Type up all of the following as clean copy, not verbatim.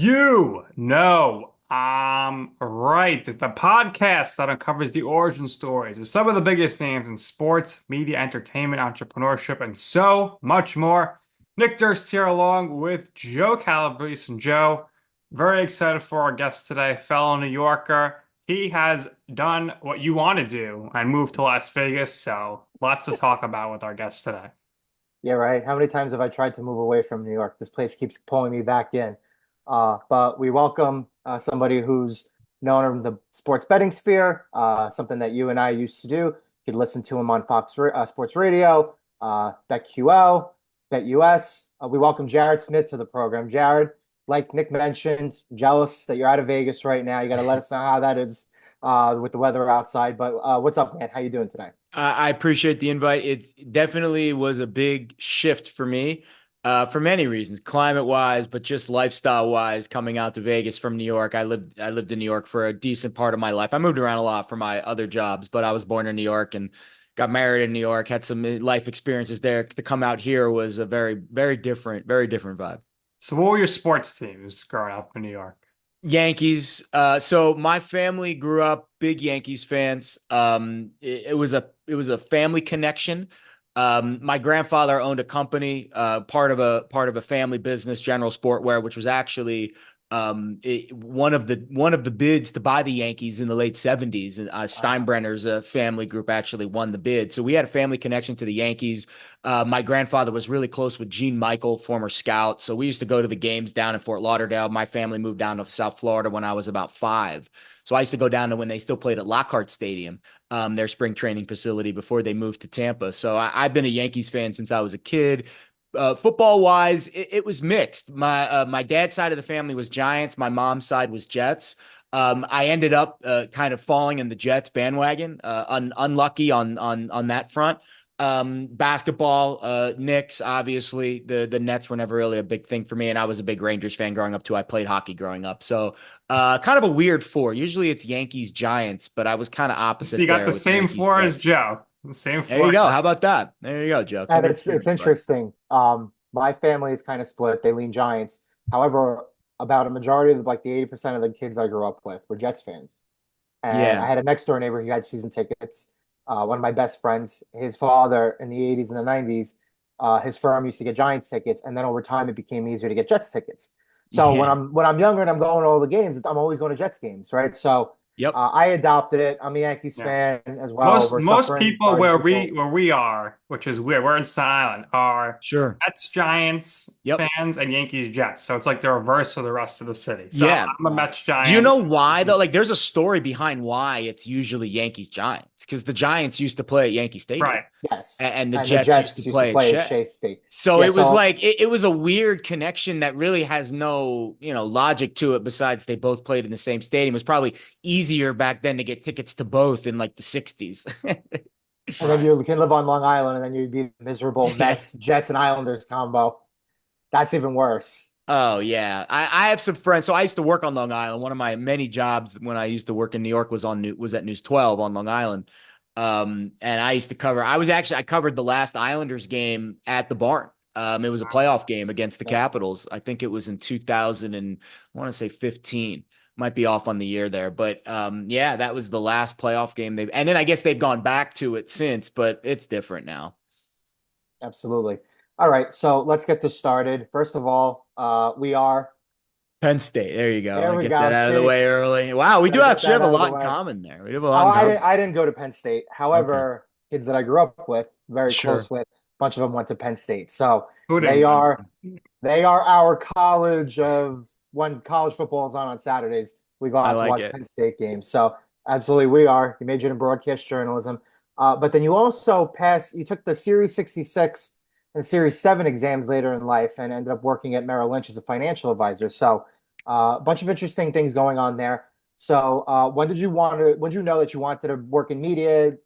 Right. The podcast that uncovers the origin stories of some of the biggest names in sports, media, entertainment, entrepreneurship, and so much more. Nick Durst here along with Joe Calabrese. And Joe, very excited for our guest today, fellow New Yorker. He has done what you want to do and moved to Las Vegas, so lots to talk about with our guest today. Yeah, right. How many times have I tried to move away from New York? This place keeps pulling me back in. But we welcome somebody who's known in the sports betting sphere, something that you and I used to do. You could listen to him on Sports Radio, BetQL, BetUS. We welcome Jared Smith to the program. Jared, like Nick mentioned, jealous that you're out of Vegas right now. You got to let us know how that is with the weather outside. But what's up, man? How you doing today? I appreciate the invite. It definitely was a big shift for me for many reasons, climate-wise, but just lifestyle-wise, coming out to Vegas from New York. I lived in New York for a decent part of my life. I moved around a lot for my other jobs, but I was born in New York and got married in New York, had some life experiences there. To come out here was a very, very different vibe. So what were your sports teams growing up in New York? Yankees. So my family grew up big Yankees fans. It was a family connection. My grandfather owned a company, part of a family business, General Sportwear, which was actually one of the bids to buy the Yankees in the late 70s. And Steinbrenner's family group actually won the bid. So we had a family connection to the Yankees. My grandfather was really close with Gene Michael, former scout. So we used to go to the games down in Fort Lauderdale. My family moved down to South Florida when I was about 5. So I used to go down to when they still played at Lockhart Stadium, their spring training facility before they moved to Tampa. So I've been a Yankees fan since I was a kid. Football wise, it was mixed. My dad's side of the family was Giants. My mom's side was Jets. I ended up kind of falling in the Jets bandwagon, unlucky on that front. Basketball, Knicks, obviously the Nets were never really a big thing for me. And I was a big Rangers fan growing up too. I played hockey growing up. So, kind of a weird four. Usually it's Yankees, Giants, but I was kind of opposite. So you got the same Yankees, four Jets. as Joe. The same four. There you go. How about that? There you go, Joe. And it's interesting. My family is kind of split. They lean Giants. However, about a majority of like the 80% of the kids I grew up with were Jets fans. And Yeah. I had a next door neighbor who had season tickets. One of my best friends, his father in the 80s and the 90s, his firm used to get Giants tickets, and then over time it became easier to get Jets tickets. So Yeah. when I'm younger and I'm going to all the games, I'm always going to Jets games, right? So Yep. I adopted it. I'm a Yankees Yeah. fan as well. Most people Sorry, where we are, which is weird, we're in Staten Island, are Sure. Mets Giants Yep. fans and Yankees Jets. So it's like the reverse of the rest of the city. So Yeah. I'm a Mets Do you Giant. know why though? Like, there's a story behind why it's usually Yankees Giants, because the Giants used to play at Yankee Stadium, Right. yes. and the And the Jets Jets used to play at Shea. Shea State. So Yeah, it was so like it was a weird connection that really has no logic to it. Besides, they both played in the same stadium. It was probably easier back then to get tickets to both in like the '60s. and then you can live on Long Island, and then you'd be miserable Mets, Jets, and Islanders combo. That's even worse. Oh yeah, I have some friends. So I used to work on Long Island. One of my many jobs when I used to work in New York was at News 12 on Long Island. And I used to cover. I covered the last Islanders game at the Barn. It was a playoff game against the Capitals. I think it was in 2000 and I want to say 15. Might be off on the year there, but yeah, that was the last playoff game and then I guess they've gone back to it since, but it's different now. Absolutely. All right, so let's get this started. First of all, we are. Penn State. There you go. There we Get go. that out of the way early. Wow, we do Gotta actually get have a that out of lot the in way. common there. We have a Oh, lot in common. I didn't go to Penn State. However, kids that I grew up with, very Sure. close with, a bunch of them went to Penn State. So Who they didn't? are our college of when college football is on Saturdays. We go I out to like watch it. Penn State games. So absolutely, we are. You majored in broadcast journalism, but then you also passed. You took the Series 66 and Series 7 exams later in life, and ended up working at Merrill Lynch as a financial advisor. So a bunch of interesting things going on there. So when did you know that you wanted to work in media?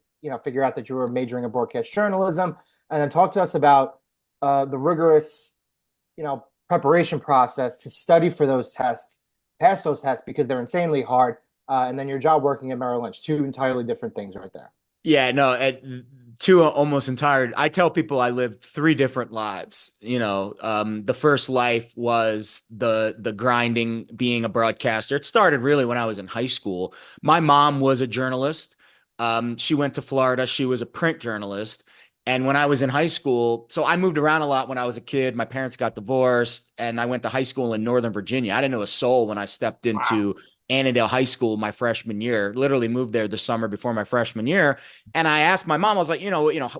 Figure out that you were majoring in broadcast journalism, and then talk to us about the rigorous, preparation process to study for those tests, pass those tests because they're insanely hard, and then your job working at Merrill Lynch, two entirely different things right there. Yeah, no, two almost entire. I tell people I lived three different lives. The first life was the grinding, being a broadcaster. It started really when I was in high school. My mom was a journalist. She went to Florida. She was a print journalist. And when I was in high school, so I moved around a lot when I was a kid. My parents got divorced, and I went to high school in Northern Virginia. I didn't know a soul when I stepped into Annandale High School my freshman year. Literally moved there the summer before my freshman year. And I asked my mom, I was like,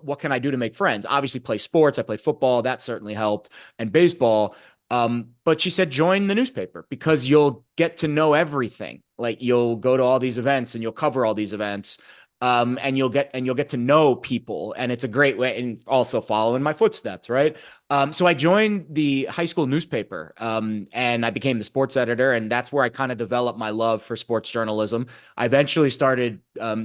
what can I do to make friends? Obviously, play sports. I play football. That certainly helped, and baseball. But she said, join the newspaper because you'll get to know everything. Like you'll go to all these events and you'll cover all these events. And you'll get to know people, and it's a great way, and also follow in my footsteps, right? So I joined the high school newspaper, and I became the sports editor, and that's where I kind of developed my love for sports journalism. I eventually started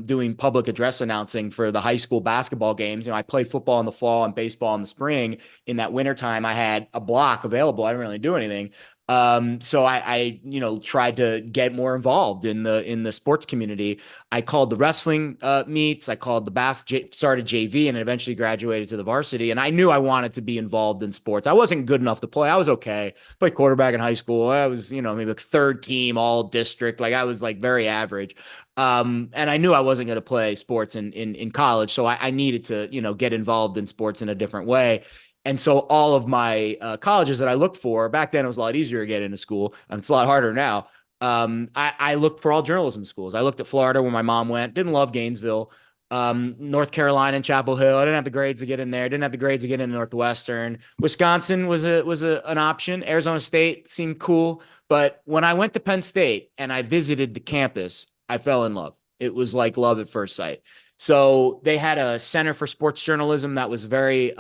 doing public address announcing for the high school basketball games. I played football in the fall and baseball in the spring. In that wintertime, I had a block available. I didn't really do anything. So I tried to get more involved in the sports community. I called the wrestling meets. I called started JV and eventually graduated to the varsity. And I knew I wanted to be involved in sports. I wasn't good enough to play. I was okay. Played quarterback in high school. I was, maybe like third team all district. Like I was like very average. And I knew I wasn't going to play sports in college. So I needed to, get involved in sports in a different way. And so all of my colleges that I looked for back then, it was a lot easier to get into school. It's a lot harder now. I looked for all journalism schools. I looked at Florida where my mom went, didn't love Gainesville, North Carolina and Chapel Hill. I didn't have the grades to get in there. Didn't have the grades to get into Northwestern. Wisconsin was an option. Arizona State seemed cool. But when I went to Penn State and I visited the campus, I fell in love. It was like love at first sight. So they had a center for sports journalism that was very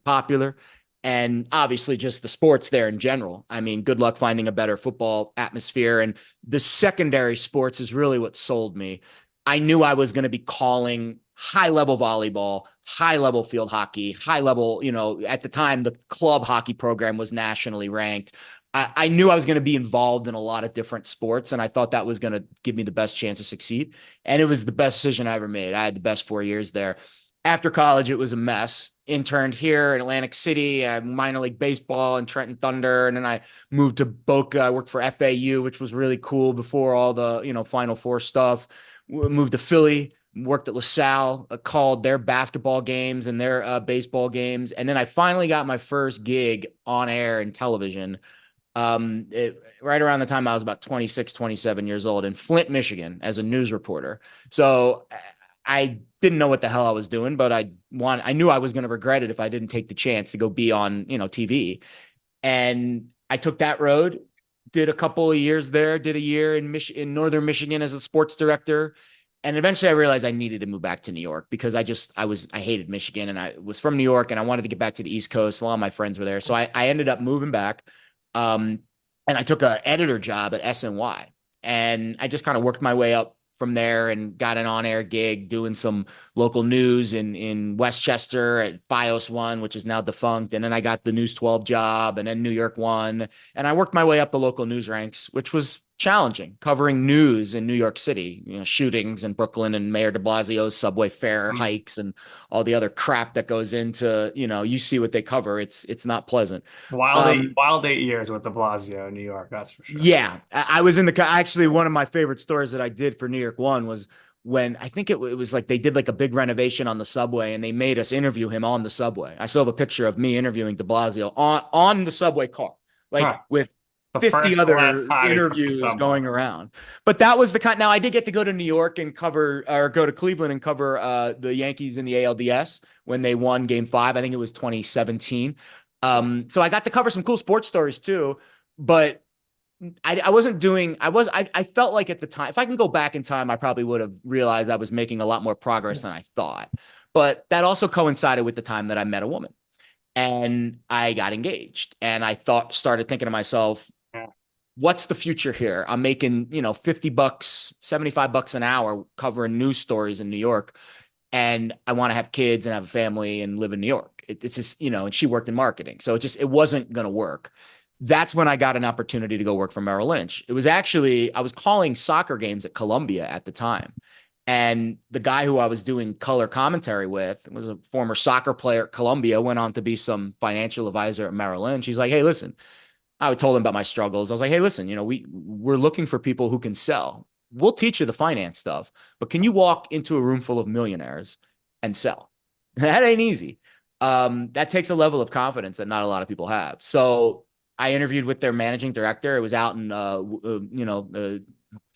popular, and obviously just the sports there in general. I mean, good luck finding a better football atmosphere. And the secondary sports is really what sold me. I knew I was going to be calling high-level volleyball, high-level field hockey, high-level, at the time, the club hockey program was nationally ranked. I knew I was going to be involved in a lot of different sports, and I thought that was going to give me the best chance to succeed. And it was the best decision I ever made. I had the best 4 years there. After college, it was a mess. Interned here in Atlantic City, minor league baseball and Trenton Thunder. And then I moved to Boca. I worked for FAU, which was really cool before all the, Final Four stuff. Moved to Philly, worked at LaSalle, called their basketball games and their baseball games. And then I finally got my first gig on air in television right around the time I was about 26, 27 years old in Flint, Michigan as a news reporter. So I didn't know what the hell I was doing, but I knew I was going to regret it if I didn't take the chance to go be on, TV. And I took that road, did a couple of years there, did a year in Northern Michigan as a sports director. And eventually I realized I needed to move back to New York because I hated Michigan, and I was from New York and I wanted to get back to the East Coast. A lot of my friends were there. So I ended up moving back. And I took an editor job at SNY, and I just kind of worked my way up from there and got an on-air gig doing some local news in Westchester at Bios 1, which is now defunct. And then I got the News 12 job, and then New York 1. And I worked my way up the local news ranks, which was challenging, covering news in New York City, shootings in Brooklyn and Mayor de Blasio's subway fare hikes and all the other crap that goes into, you see what they cover. It's not pleasant. Wild 8 years with de Blasio in New York, that's for sure. Yeah. I was actually, one of my favorite stories that I did for New York 1 was when I think it was like they did like a big renovation on the subway, and they made us interview him on the subway. I still have a picture of me interviewing de Blasio on the subway car, with 50 other interviews going around. But that was the kind. Now I did get to go to New York and go to Cleveland and cover the Yankees in the ALDS when they won Game 5. I think it was 2017. So I got to cover some cool sports stories too. But I wasn't doing. I felt like at the time, if I can go back in time, I probably would have realized I was making a lot more progress than I thought. But that also coincided with the time that I met a woman, and I got engaged, and I started thinking to myself, what's the future here? I'm making, $50, $75 an hour covering news stories in New York. And I want to have kids and have a family and live in New York. It's just, and she worked in marketing. So it wasn't going to work. That's when I got an opportunity to go work for Merrill Lynch. It was actually, I was calling soccer games at Columbia at the time. And the guy who I was doing color commentary with was a former soccer player at Columbia, went on to be some financial advisor at Merrill Lynch. He's like, hey, listen, I told him about my struggles. I was like, hey, listen, we're looking for people who can sell. We'll teach you the finance stuff, but can you walk into a room full of millionaires and sell? That ain't easy. That takes a level of confidence that not a lot of people have. So I interviewed with their managing director. It was out in,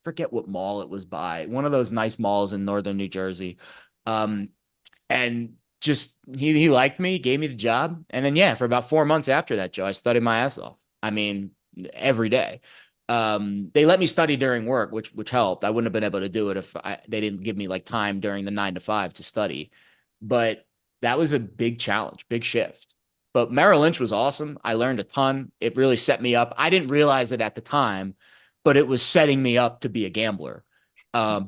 forget what mall it was by, one of those nice malls in northern New Jersey. And just he liked me, gave me the job. And then, yeah, for about 4 months after that, Joe, I studied my ass off. I mean, every day. They let me study during work, which helped. I wouldn't have been able to do it if they didn't give me like time during the 9 to 5 to study. But that was a big challenge, big shift. But Merrill Lynch was awesome. I learned a ton. It really set me up. I didn't realize it at the time, but it was setting me up to be a gambler.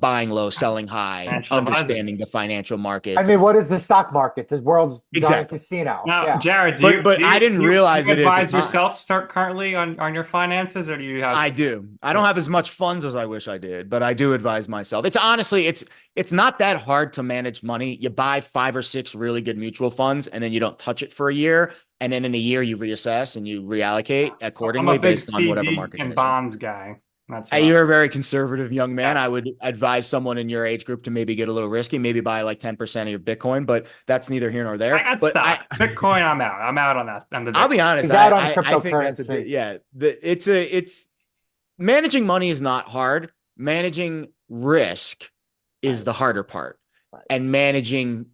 Buying low, selling high, Financial understanding advising. the financial markets. I mean, what is the stock market? The world's giant casino. Now, Yeah. Jared, But I didn't realize do it you at the advise time. yourself start currently on your finances, or do you have? I do. I don't have as much funds as I wish I did, but I do advise myself. It's honestly, it's not that hard to manage money. You buy 5 or 6 really good mutual funds, and then you don't touch it for a year, and then in a year you reassess and you reallocate accordingly I'm a big based on whatever CD market and conditions. bonds guy. That's what You're a very conservative young man. Yes. I would advise someone in your age group to maybe get a little risky, maybe buy like 10% of your Bitcoin, but that's neither here nor there. I got But stocks. Bitcoin, I'm out. I'm out on that. I'll be honest. He's out on I think that's cryptocurrency. it's managing money is not hard. Managing risk is the harder part, and managing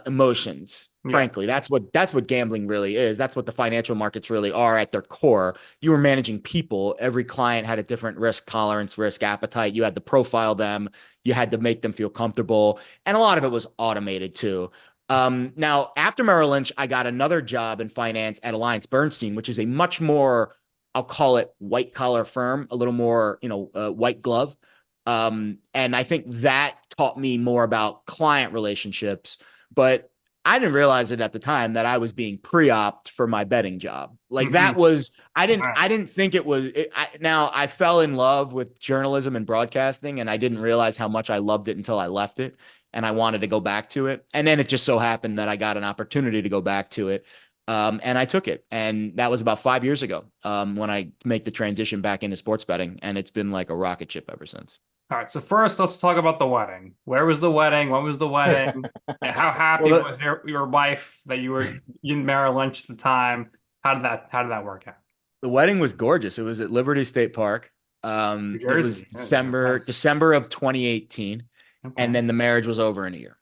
emotions. Yeah. Frankly, that's what gambling really is. That's what the financial markets really are at their core. You were managing people. Every client had a different risk tolerance, risk appetite. You had to profile them. You had to make them feel comfortable, and a lot of it was automated too. Now, after Merrill Lynch, I got another job in finance at AllianceBernstein, which is a much more, I'll call it white collar firm, a little more, white glove. And I think that taught me more about client relationships, but I didn't realize it at the time that I was being pre-opt for my betting job. Like that was, I didn't think it was, now I fell in love with journalism and broadcasting, and I didn't realize how much I loved it until I left it and I wanted to go back to it. And then it just so happened that I got an opportunity to go back to it. And I took it. And that was about 5 years ago when I make the transition back into sports betting. And it's been like a rocket ship ever since. All right, so first let's talk about the wedding. Where was the wedding? When was the wedding? And how happy was your wife that you were in Merrill Lynch at the time? How did that work out? The wedding was gorgeous. It was at Liberty State Park. It was December of 2018. Okay. And then the marriage was over in a year.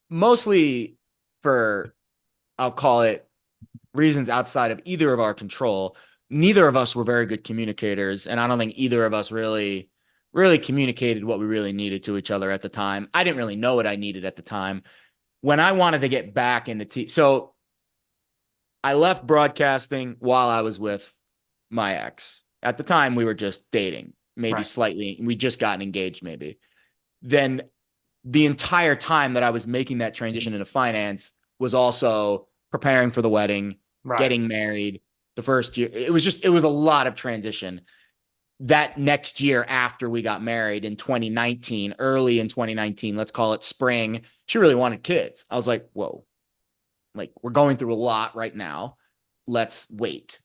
Mostly for, I'll call it, reasons outside of either of our control. Neither of us were very good communicators, and I don't think either of us really communicated what we really needed to each other at the time. I didn't really know what I needed at the time. When I wanted to get back into TV, so I left broadcasting while I was with my ex. At the time, we were just dating, maybe slightly. We just gotten engaged, maybe. Then the entire time that I was making that transition into finance was also preparing for the wedding, getting married. The first year, it was a lot of transition. That next year after we got married in 2019, early in 2019, let's call it spring, she really wanted kids. I was like, whoa, like we're going through a lot right now. Let's wait.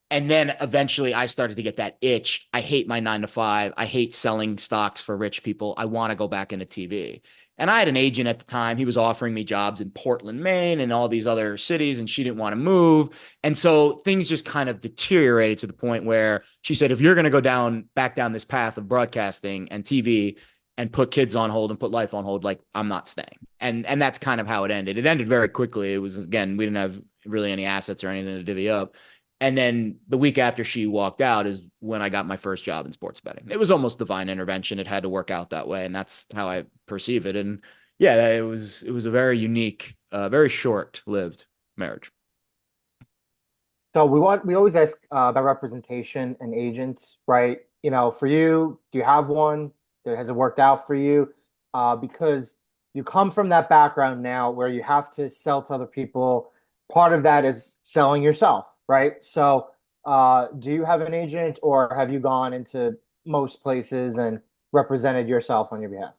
And then eventually I started to get that itch. I hate my 9 to 5. I hate selling stocks for rich people. I want to go back into TV. And I had an agent at the time. He was offering me jobs in Portland, Maine, and all these other cities, and she didn't want to move. And so things just kind of deteriorated to the point where she said, if you're going to go back down this path of broadcasting and TV and put kids on hold and put life on hold, like I'm not staying. And that's kind of how it ended. It ended very quickly. It was, again, we didn't have really any assets or anything to divvy up. And then the week after she walked out is when I got my first job in sports betting. It was almost divine intervention. It had to work out that way. And that's how I perceive it. And yeah, it was a very unique, very short-lived marriage. So we always ask about representation and agents, right? For you, do you have one? Has it worked out for you? Because you come from that background now where you have to sell to other people. Part of that is selling yourself. Right. So do you have an agent, or have you gone into most places and represented yourself on your behalf?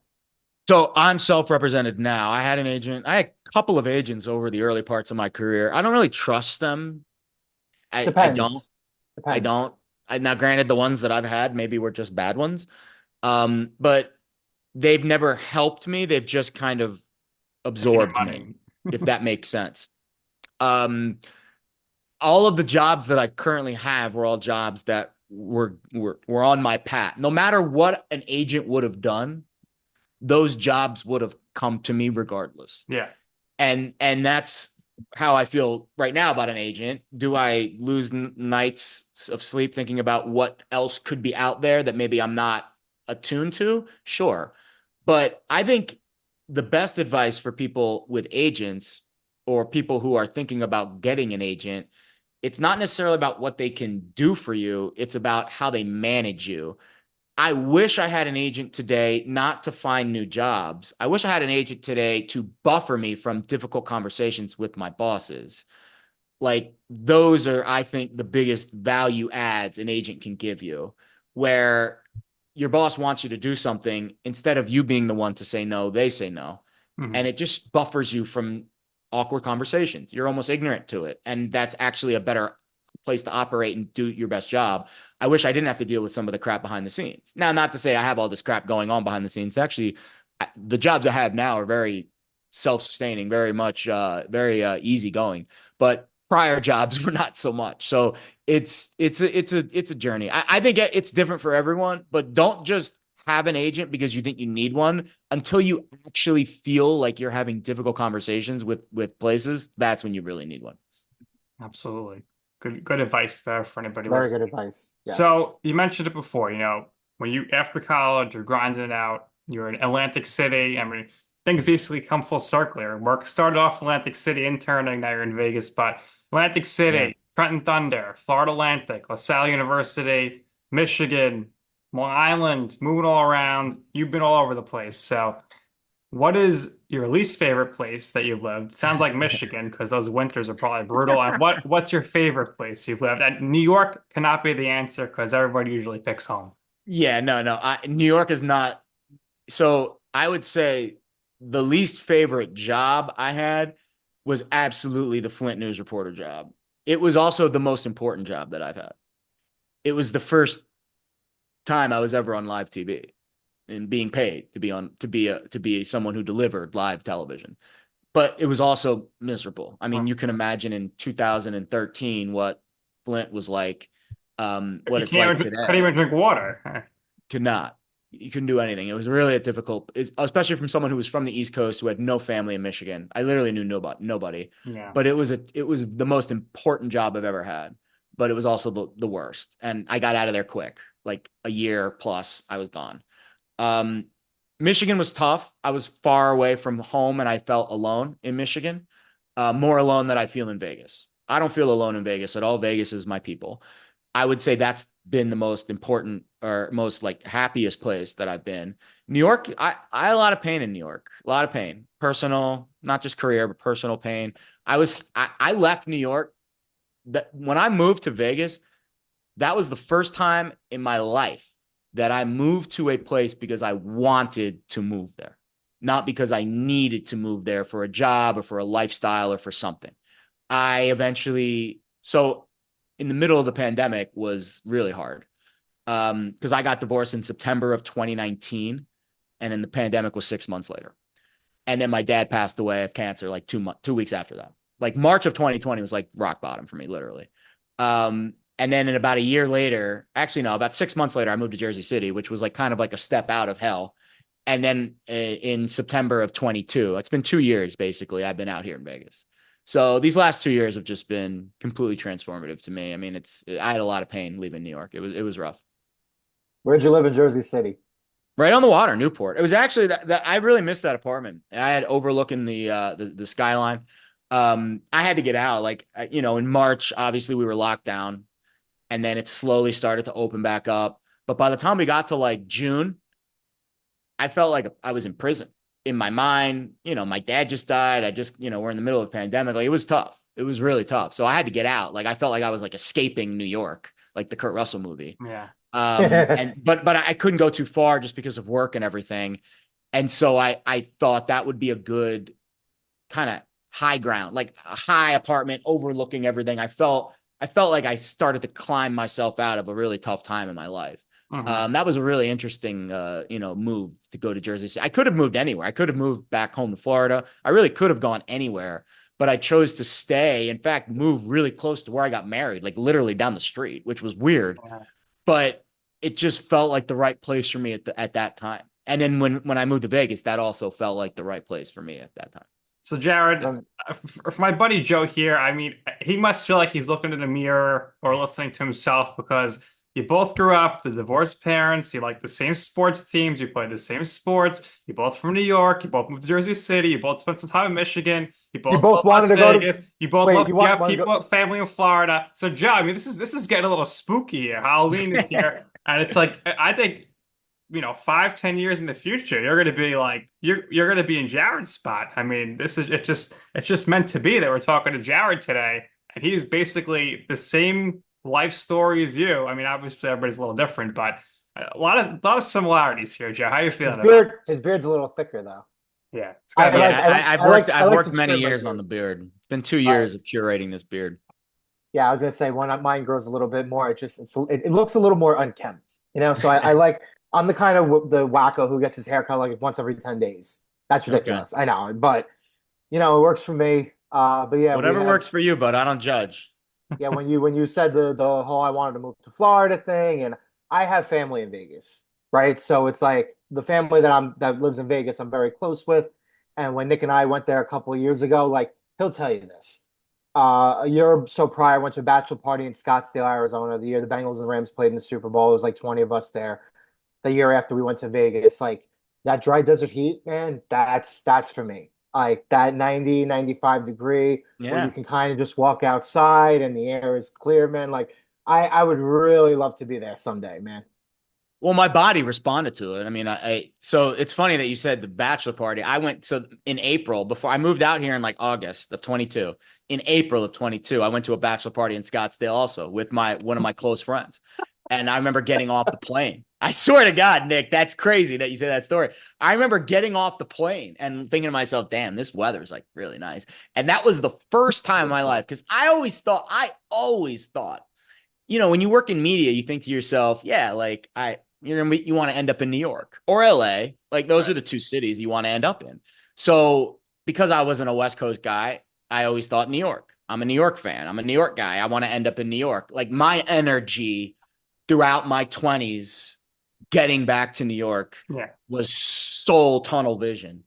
So I'm self-represented now. I had a couple of agents over the early parts of my career. I don't really trust them. I don't. Depends. I Depends. don't. Now, granted, the ones that I've had maybe were just bad ones. But they've never helped me. They've just kind of absorbed me, if that makes sense. All of the jobs that I currently have were all jobs that were on my path. No matter what an agent would have done, those jobs would have come to me regardless. Yeah. And that's how I feel right now about an agent. Do I lose nights of sleep thinking about what else could be out there that maybe I'm not attuned to? Sure. But I think the best advice for people with agents or people who are thinking about getting an agent, it's not necessarily about what they can do for you. It's about how they manage you. I wish I had an agent today not to find new jobs. I wish I had an agent today to buffer me from difficult conversations with my bosses. Like, those are, I think, the biggest value adds an agent can give you, where your boss wants you to do something, instead of you being the one to say no, they say no. Mm-hmm. And it just buffers you from awkward conversations. You're almost ignorant to it. And that's actually a better place to operate and do your best job. I wish I didn't have to deal with some of the crap behind the scenes. Now, not to say I have all this crap going on behind the scenes. Actually, the jobs I have now are very self-sustaining, very much, very easygoing. But prior jobs were not so much. So it's a journey. I think it's different for everyone, but don't just have an agent because you think you need one until you actually feel like you're having difficult conversations with places. That's when you really need one. Absolutely. Good advice there for anybody Very listening. good advice. Yes. So you mentioned it before, when you, after college, you're grinding it out, you're in Atlantic City. I mean, things basically come full circle here. Work started off Atlantic City interning, now you're in Vegas, but Atlantic City, Trenton Thunder, Florida Atlantic, LaSalle University, Michigan, Long Island, moving all around. You've been all over the place. So what is your least favorite place that you've lived? Sounds like Michigan, because those winters are probably brutal. And what's your favorite place you've lived? And New York cannot be the answer because everybody usually picks home. Yeah, no. New York is not. So I would say the least favorite job I had was absolutely the Flint news reporter job. It was also the most important job that I've had. It was the first time I was ever on live TV and being paid to be someone who delivered live television. But it was also miserable. I mean, you can imagine in 2013 what Flint was like, what it's like today. Couldn't even drink water. Could not. You couldn't do anything. It was really a difficult, especially from someone who was from the East Coast who had no family in Michigan. I literally knew nobody. Yeah. But it was the most important job I've ever had. But it was also the worst. And I got out of there quick. Like a year plus, I was gone. Michigan was tough. I was far away from home and I felt alone in Michigan, more alone than I feel in Vegas. I don't feel alone in Vegas at all. Vegas is my people. I would say that's been the most important or most like happiest place that I've been. New York, I had a lot of pain in New York, a lot of pain, personal, not just career, but personal pain. I left New York. That when I moved to Vegas, that was the first time in my life that I moved to a place because I wanted to move there, not because I needed to move there for a job or for a lifestyle or for something. So in the middle of the pandemic was really hard because I got divorced in September of 2019 and then the pandemic was 6 months later. And then my dad passed away of cancer like 2 weeks after that. Like March of 2020 was like rock bottom for me, literally. And then in about a year later, actually, no, about 6 months later, I moved to Jersey City, which was like kind of like a step out of hell. And then in September of 22, it's been 2 years, basically, I've been out here in Vegas. So these last 2 years have just been completely transformative to me. I mean, I had a lot of pain leaving New York. It was rough. Where'd you live in Jersey City? Right on the water, Newport. It was actually that I really missed that apartment. I had overlooking the skyline. I had to get out. Like, in March, obviously we were locked down. And then it slowly started to open back up. But by the time we got to like June, I felt like I was in prison in my mind. My dad just died. We're in the middle of a pandemic. Like, it was tough. It was really tough. So I had to get out. Like, I felt like I was like escaping New York, like the Kurt Russell movie. Yeah. But I couldn't go too far just because of work and everything. And so I thought that would be a good kind of high ground, like a high apartment overlooking everything. I felt like I started to climb myself out of a really tough time in my life. That was a really interesting, move to go to Jersey City. I could have moved anywhere. I could have moved back home to Florida. I really could have gone anywhere, but I chose to stay. In fact, move really close to where I got married, like literally down the street, which was weird, but it just felt like the right place for me at that time. And then when I moved to Vegas, that also felt like the right place for me at that time. So Jared, for my buddy Joe here, I mean, he must feel like he's looking in the mirror or listening to himself because you both grew up, the divorced parents, you like the same sports teams, you played the same sports, you're both from New York, you both moved to Jersey City, you both spent some time in Michigan, you both wanted to go to you both love people, family in Florida. So Joe, I mean, this is getting a little spooky here. Halloween is here, and it's like I think 5-10 years in the future, you're going to be like you're going to be in Jared's spot. I mean, it's just meant to be that we're talking to Jared today, and he's basically the same life story as you. I mean, obviously everybody's a little different, but a lot of similarities here, Joe. How are you feeling? His beard's a little thicker though. Yeah, I've worked many years on the beard. It's been 2 years of curating this beard. Yeah, I was gonna say when mine grows a little bit more, it looks a little more unkempt. So I like. I'm the kind of the wacko who gets his haircut like once every 10 days. That's ridiculous. Okay. I know, but it works for me. But yeah, whatever works for you, but I don't judge. Yeah, when you said the whole I wanted to move to Florida thing, and I have family in Vegas, right? So it's like the family that lives in Vegas, I'm very close with. And when Nick and I went there a couple of years ago, like he'll tell you this. A year or so prior, I went to a bachelor party in Scottsdale, Arizona. The year the Bengals and Rams played in the Super Bowl, it was like 20 of us there. The year after we went to Vegas, like that dry desert heat, man, that's for me. Like that 90, 95 degree where you can kind of just walk outside and the air is clear, man. Like I would really love to be there someday, man. Well, my body responded to it. I mean, so it's funny that you said the bachelor party. I went in April before I moved out here in like August of 22. In April of 22, I went to a bachelor party in Scottsdale also with one of my close friends. And I remember getting off the plane. I swear to God, Nick, that's crazy that you say that story. I remember getting off the plane and thinking to myself, damn, this weather's like really nice. And that was the first time in my life, because I always thought, when you work in media, you think to yourself, yeah, like you want to end up in New York or LA. Like those are the two cities you want to end up in. So because I wasn't a West Coast guy, I always thought New York. I'm a New York fan. I'm a New York guy. I want to end up in New York. Like my energy throughout my 20s getting back to New York was soul tunnel vision.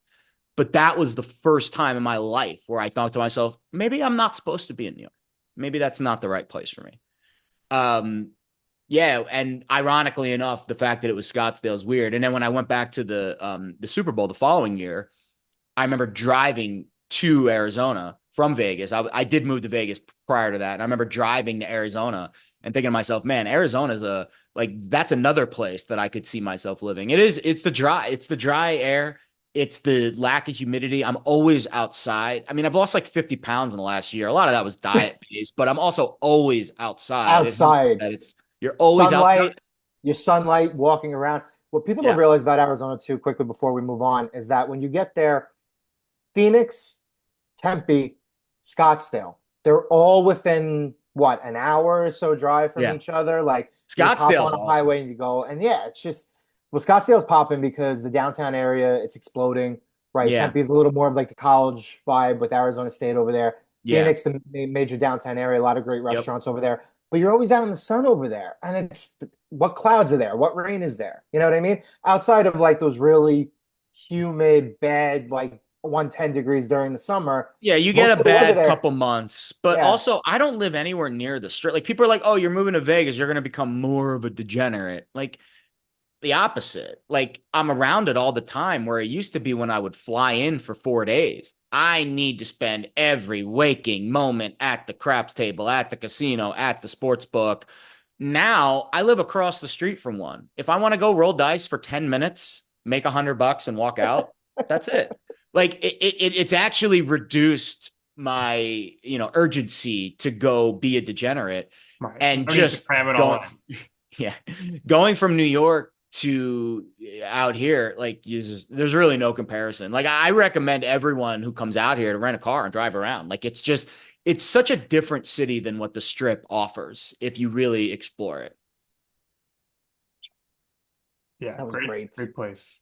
But that was the first time in my life where I thought to myself, maybe I'm not supposed to be in New York. Maybe that's not the right place for me. And ironically enough, the fact that it was Scottsdale is weird. And then when I went back to the Super Bowl the following year, I remember driving to Arizona from Vegas. I did move to Vegas prior to that. And I remember driving to Arizona and thinking to myself, man, Arizona's that's another place that I could see myself living. It's the dry air. It's the lack of humidity. I'm always outside. I mean, I've lost like 50 pounds in the last year. A lot of that was diet based, but I'm also always outside. You're always outside. Your sunlight, walking around. What people don't realize about Arizona too, quickly before we move on, is that when you get there, Phoenix, Tempe, Scottsdale, they're all within an hour or so drive from each other. Like Scottsdale's on a highway and you go, and it's just Scottsdale's popping because the downtown area, it's exploding, right? Yeah. Tempe's a little more of like the college vibe with Arizona State over there. Yeah. Phoenix, the major downtown area, a lot of great restaurants over there. But you're always out in the sun over there, and it's what clouds are there, what rain is there. You know what I mean? Outside of like those really humid, bad, like 110 degrees during the summer. Yeah, you get a bad couple months. But also, I don't live anywhere near the strip. Like people are like, oh, you're moving to Vegas, you're going to become more of a degenerate. Like the opposite. Like I'm around it all the time, where it used to be when I would fly in for 4 days. I need to spend every waking moment at the craps table, at the casino, at the sports book. Now I live across the street from one. If I want to go roll dice for 10 minutes, make $100 and walk out, that's it. Like it's actually reduced my, urgency to go be a degenerate and just don't. Yeah. Going from New York to out here, like there's really no comparison. Like I recommend everyone who comes out here to rent a car and drive around. Like it's such a different city than what the Strip offers if you really explore it. Yeah, That was great. great place.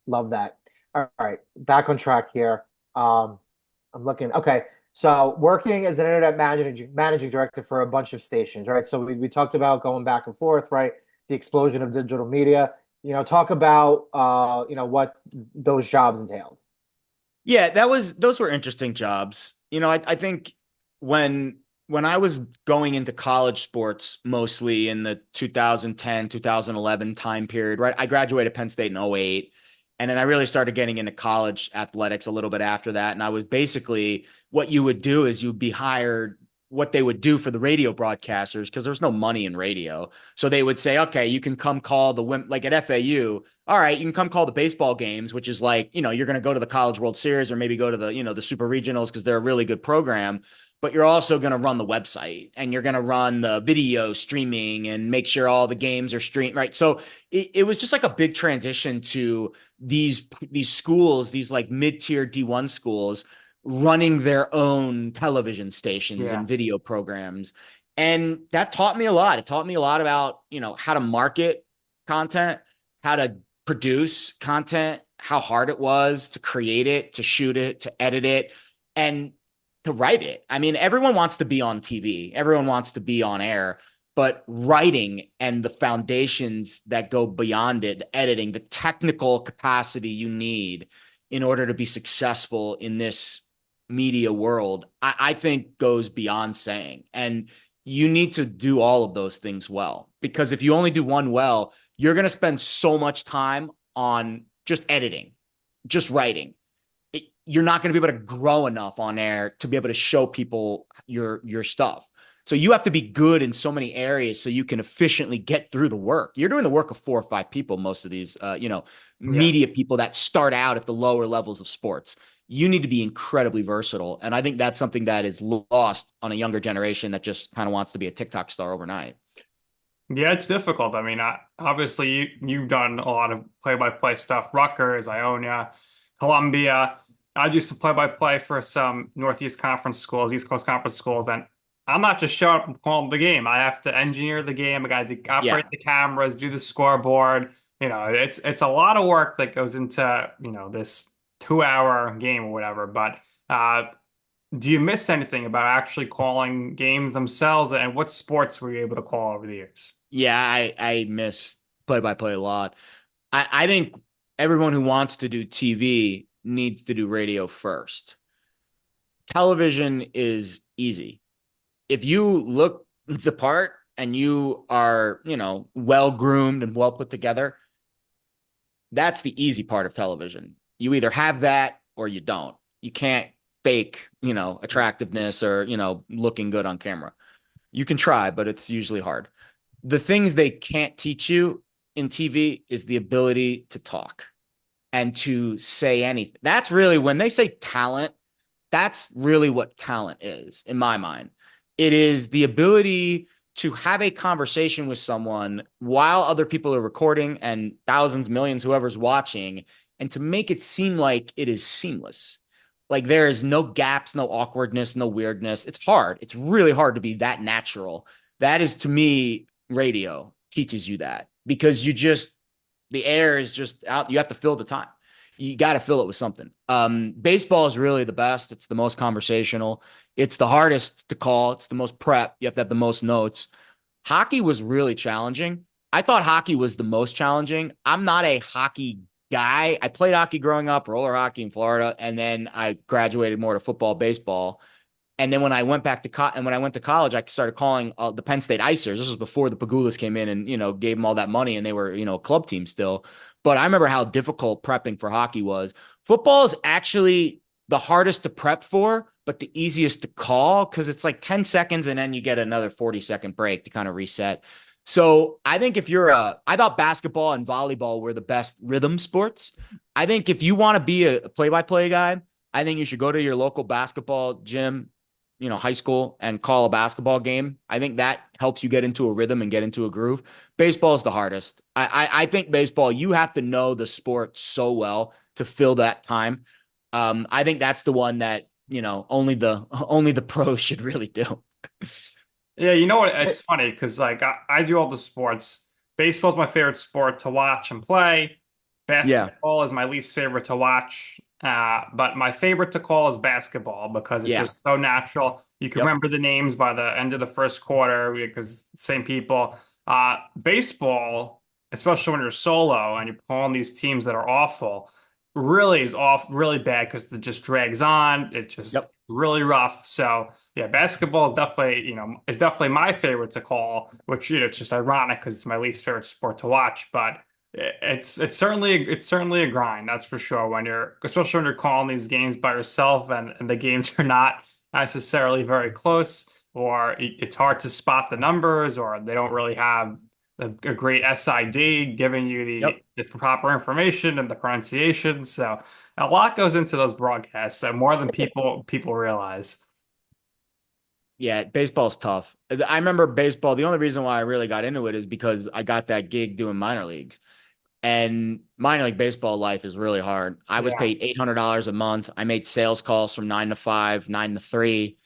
Love that. All right, back on track here. I'm looking. Okay, so working as an internet managing director for a bunch of stations, right? So we talked about going back and forth, right? The explosion of digital media. Talk about what those jobs entailed. Yeah, those were interesting jobs. I think when I was going into college sports, mostly in the 2010, 2011 time period, right? I graduated Penn State in 2008. And then I really started getting into college athletics a little bit after that. And I was basically, what you would do is you'd be hired, what they would do for the radio broadcasters, because there's no money in radio. So they would say, okay, you can come call the women, like at FAU. All right, you can come call the baseball games, which is like, you're going to go to the College World Series or maybe go to the super regionals because they're a really good program. But you're also going to run the website and you're going to run the video streaming and make sure all the games are streamed, right? So it was just like a big transition to these schools, these like mid-tier D1 schools running their own television stations and video programs. And that taught me a lot. It taught me a lot about, how to market content, how to produce content, how hard it was to create it, to shoot it, to edit it, and to write it. I mean, everyone wants to be on TV. Everyone wants to be on air, but writing and the foundations that go beyond it, the editing, the technical capacity you need in order to be successful in this media world, I think goes beyond saying. And you need to do all of those things well, because if you only do one well, you're going to spend so much time on just editing, just writing. You're not going to be able to grow enough on air to be able to show people your stuff. So you have to be good in so many areas so you can efficiently get through the work. You're doing the work of 4 or 5 people, most of these, media people that start out at the lower levels of sports. You need to be incredibly versatile. And I think that's something that is lost on a younger generation that just kind of wants to be a TikTok star overnight. Yeah, it's difficult. I mean, obviously you've done a lot of play-by-play stuff, Rutgers, Iona, Columbia. I do some play-by-play for some Northeast Conference schools, East Coast Conference schools, and I'm not just showing up and calling the game. I have to engineer the game. I got to operate the cameras, do the scoreboard. It's a lot of work that goes into, this 2-hour game or whatever. But do you miss anything about actually calling games themselves? And what sports were you able to call over the years? Yeah, I miss play-by-play a lot. I think everyone who wants to do TV needs to do radio first. Television is easy. If you look the part and you are, well groomed and well put together, that's the easy part of television. You either have that or you don't. You can't fake, attractiveness or, looking good on camera. You can try, but it's usually hard. The things they can't teach you in TV is the ability to talk and to say anything. That's really, when they say talent, that's really what talent is, in my mind. It is the ability to have a conversation with someone while other people are recording and thousands, millions, whoever's watching, and to make it seem like it is seamless. Like there is no gaps, no awkwardness, no weirdness. It's hard. It's really hard to be that natural. That is, to me, radio teaches you that, because the air is just out. You have to fill the time. You got to fill it with something. Baseball is really the best. It's the most conversational. It's the hardest to call. It's the most prep. You have to have the most notes. Hockey was really challenging. I thought hockey was the most challenging. I'm not a hockey guy. I played hockey growing up, roller hockey in Florida, and then I graduated more to football, baseball. And then when I went back to when I went to college, I started calling the Penn State Icers. This was before the Pagulas came in and, gave them all that money, and they were, a club team still. But I remember how difficult prepping for hockey was. Football is actually the hardest to prep for, but the easiest to call, because it's like 10 seconds and then you get another 40-second break to kind of reset. So I think I thought basketball and volleyball were the best rhythm sports. I think if you want to be a play-by-play guy, I think you should go to your local basketball gym, high school and call a basketball game. I think that helps you get into a rhythm and get into a groove. Baseball is the hardest. I think baseball, you have to know the sport so well to fill that time. I think that's the one that, only the pros should really do. Yeah, you know what? It's funny because like I do all the sports. Baseball's my favorite sport to watch and play. Yeah. Basketball is my least favorite to watch. But my favorite to call is basketball because it's Yeah. just so natural. You can Yep. remember the names by the end of the first quarter because same people. Baseball, especially when you're solo and you're pulling these teams that are awful, really is really bad because it just drags on. It's just Yep. really rough. So yeah, basketball is definitely my favorite to call, which it's just ironic because it's my least favorite sport to watch, but it's certainly a grind, that's for sure. Especially when you're calling these games by yourself and the games are not necessarily very close, or it's hard to spot the numbers, or they don't really have a great SID giving you Yep. the proper information and the pronunciation. So a lot goes into those broadcasts, more than people realize. Yeah, baseball's tough. I remember baseball. The only reason why I really got into it is because I got that gig doing minor leagues. And minor league baseball life is really hard. I was Yeah. paid $800 a month. I made sales calls from 9 to 5, 9 to 3,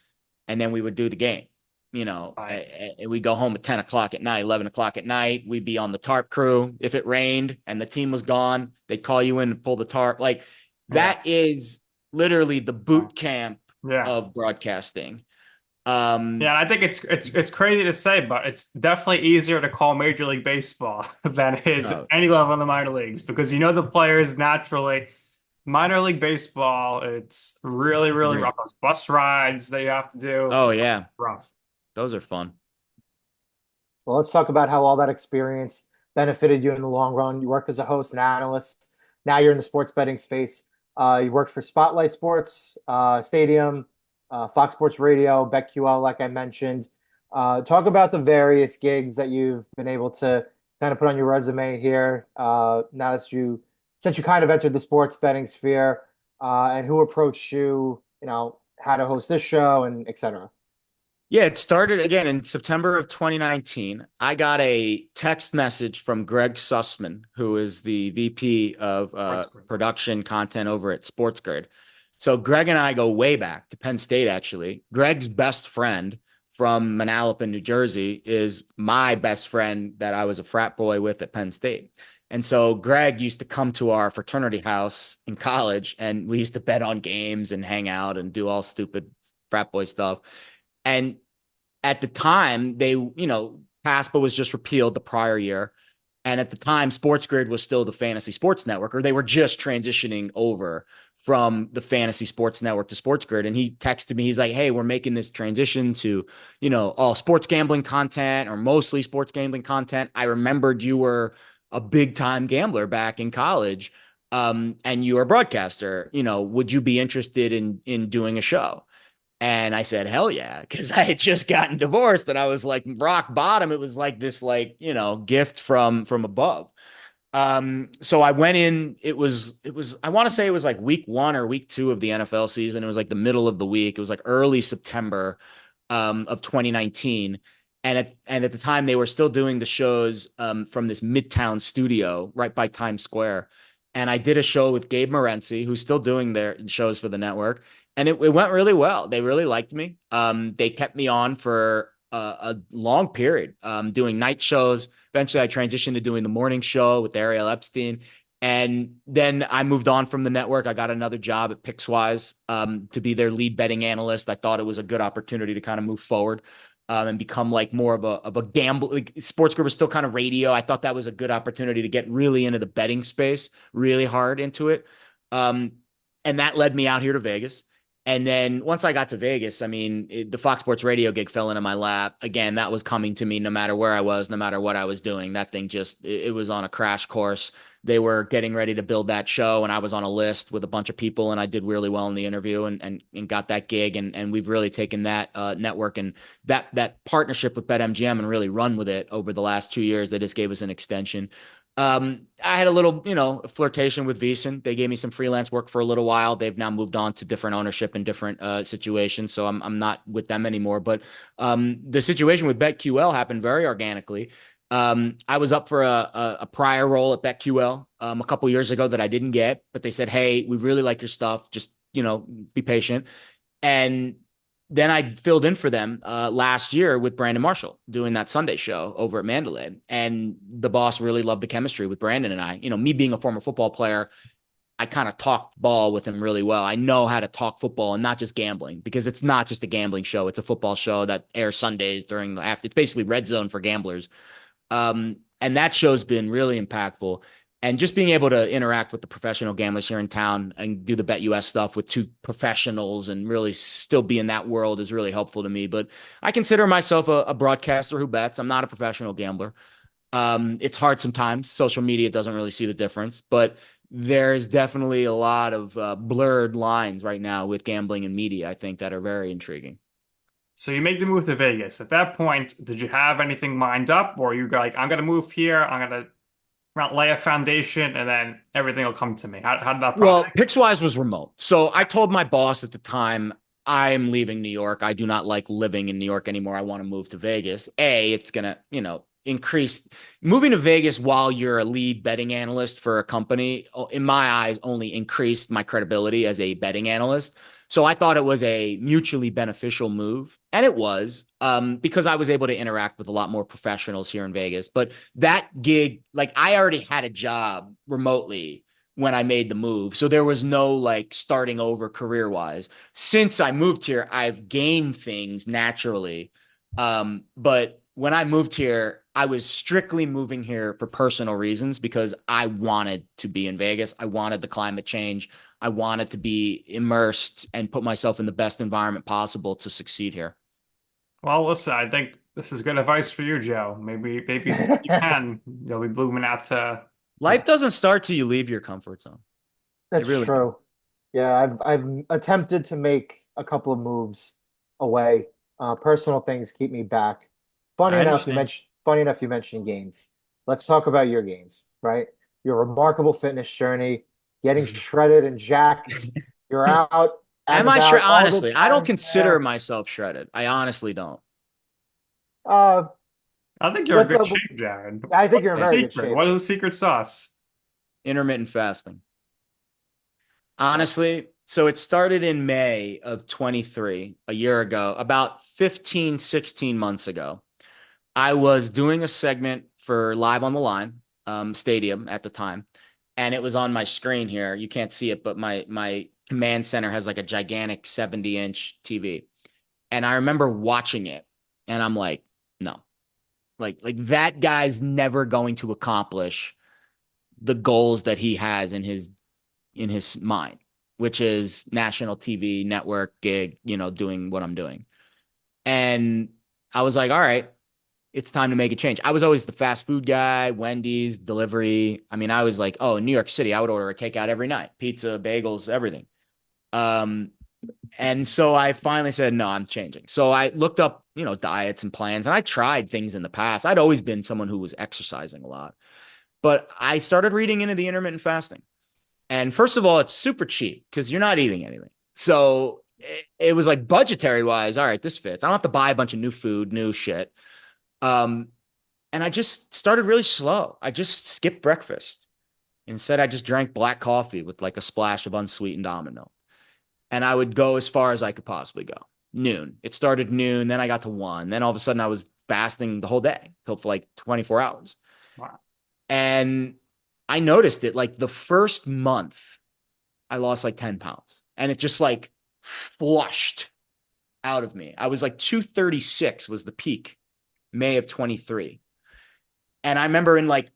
and then we would do the game. Right. We go home at 10 o'clock at night, 11 o'clock at night. We'd be on the tarp crew. If it rained and the team was gone, they'd call you in to pull the tarp. Like Yeah. that is literally the boot camp Yeah. of broadcasting. Yeah, and I think it's crazy to say, but it's definitely easier to call Major League Baseball than it is uh, any level in the minor leagues because you know the players naturally. Minor League Baseball, it's really, really rough. Those bus rides that you have to do, oh yeah, rough. those are fun. Well, let's talk about how all that experience benefited you in the long run. You worked as a host and analyst. Now you're in the sports betting space. You worked for Spotlight Sports, Stadium, Fox Sports Radio, BetQL, like I mentioned. Talk about the various gigs that you've been able to kind of put on your resume here. Now that since you kind of entered the sports betting sphere, and who approached you, how to host this show and et cetera. Yeah, it started again in September of 2019. I got a text message from Greg Sussman, who is the VP of production content over at SportsGrid. So Greg and I go way back to Penn State, actually. Greg's best friend from Manalapan, New Jersey, is my best friend that I was a frat boy with at Penn State. And so Greg used to come to our fraternity house in college, and we used to bet on games and hang out and do all stupid frat boy stuff. And at the time, PASPA was just repealed the prior year. And at the time, SportsGrid was still the fantasy sports network, or they were just transitioning over from the fantasy sports network to SportsGrid. And he texted me, he's like, hey, we're making this transition to, all sports gambling content or mostly sports gambling content. I remembered you were a big time gambler back in college. And you're a broadcaster, would you be interested in doing a show? And I said, hell yeah, because I had just gotten divorced and I was like rock bottom. It was like this, gift from above. So I went in, I want to say it was like week 1 or week 2 of the NFL season. It was like the middle of the week. It was like early September, of 2019. And at the time they were still doing the shows, from this Midtown studio right by Times Square. And I did a show with Gabe Morency, who's still doing their shows for the network. And it went really well. They really liked me. They kept me on for a long period, doing night shows. Eventually, I transitioned to doing the morning show with Ariel Epstein. And then I moved on from the network. I got another job at Pickswise, to be their lead betting analyst. I thought it was a good opportunity to kind of move forward, and become like more of a gamble. Like, SportsGrid was still kind of radio. I thought that was a good opportunity to get really into the betting space, really hard into it. And that led me out here to Vegas. And then once I got to Vegas, the Fox Sports Radio gig fell into my lap. Again, that was coming to me no matter where I was, no matter what I was doing. That thing it was on a crash course. They were getting ready to build that show, and I was on a list with a bunch of people, and I did really well in the interview and got that gig. And we've really taken that network and that partnership with BetMGM and really run with it over the last 2 years. They just gave us an extension. I had a little, flirtation with VsIN. They gave me some freelance work for a little while. They've now moved on to different ownership and different situations. So I'm not with them anymore. But the situation with BetQL happened very organically. I was up for a prior role at BetQL a couple years ago that I didn't get, but they said, "Hey, we really like your stuff. Just, be patient." And then I filled in for them last year with Brandon Marshall doing that Sunday show over at Mandalay. And the boss really loved the chemistry with Brandon and I. Me being a former football player, I kind of talked ball with him really well. I know how to talk football and not just gambling, because it's not just a gambling show. It's a football show that airs Sundays during the after. It's basically red zone for gamblers. And that show's been really impactful. And just being able to interact with the professional gamblers here in town and do the BetUS stuff with two professionals and really still be in that world is really helpful to me. But I consider myself a broadcaster who bets. I'm not a professional gambler. It's hard sometimes. Social media doesn't really see the difference, but there's definitely a lot of blurred lines right now with gambling and media, I think, that are very intriguing. So you make the move to Vegas. At that point, did you have anything lined up, or you go like, I'm gonna move here, I'm gonna lay a foundation, and then everything will come to me? How did that Well, process? Pixwise was remote. So I told my boss at the time, I'm leaving New York. I do not like living in New York anymore. I want to move to Vegas. It's going to, increase moving to Vegas while you're a lead betting analyst for a company, in my eyes, only increased my credibility as a betting analyst. So I thought it was a mutually beneficial move. And it was, because I was able to interact with a lot more professionals here in Vegas. But that gig, like, I already had a job remotely when I made the move. So there was no like starting over career wise. Since I moved here, I've gained things naturally. But when I moved here, I was strictly moving here for personal reasons because I wanted to be in Vegas. I wanted the climate change. I wanted to be immersed and put myself in the best environment possible to succeed here. Well, listen, I think this is good advice for you, Joe. Maybe soon you can. You'll be moving out to. Life doesn't start till you leave your comfort zone. It That's really true. Yeah, I've attempted to make a couple of moves away. Personal things keep me back. I understand. Funny enough you mentioned gains. Let's talk about your gains, right? Your remarkable fitness journey, getting shredded and jacked. You're out and Am I sure? about all the Honestly, I don't time. consider myself shredded. I honestly don't. Uh, I think you're in let, good let- shape, Jared. I think What's you're in the very good secret? shape. What is the secret sauce? Intermittent fasting. Honestly, so it started in May of 23, a year ago, about 15, 16 months ago. I was doing a segment for Live on the Line, Stadium at the time, and it was on my screen here. You can't see it, but my command center has like a gigantic 70-inch TV. And I remember watching it, and I'm like, no, like that guy's never going to accomplish the goals that he has in his mind, which is national TV network gig, doing what I'm doing. And I was like, all right, it's time to make a change. I was always the fast food guy, Wendy's, delivery. I mean, I was like, oh, in New York City, I would order a takeout every night, pizza, bagels, everything. And so I finally said, no, I'm changing. So I looked up, diets and plans, and I tried things in the past. I'd always been someone who was exercising a lot, but I started reading into the intermittent fasting. And first of all, it's super cheap because you're not eating anything. So it was like budgetary wise, all right, this fits. I don't have to buy a bunch of new food, new shit. And I just started really slow. I just skipped breakfast. Instead, I just drank black coffee with like a splash of unsweetened almond milk. And I would go as far as I could possibly go. Noon. It started noon. Then I got to 1. Then all of a sudden I was fasting the whole day till for like 24 hours. Wow. And I noticed it like the first month, I lost like 10 pounds and it just like flushed out of me. I was like 236 was the peak, May of 23. And I remember in like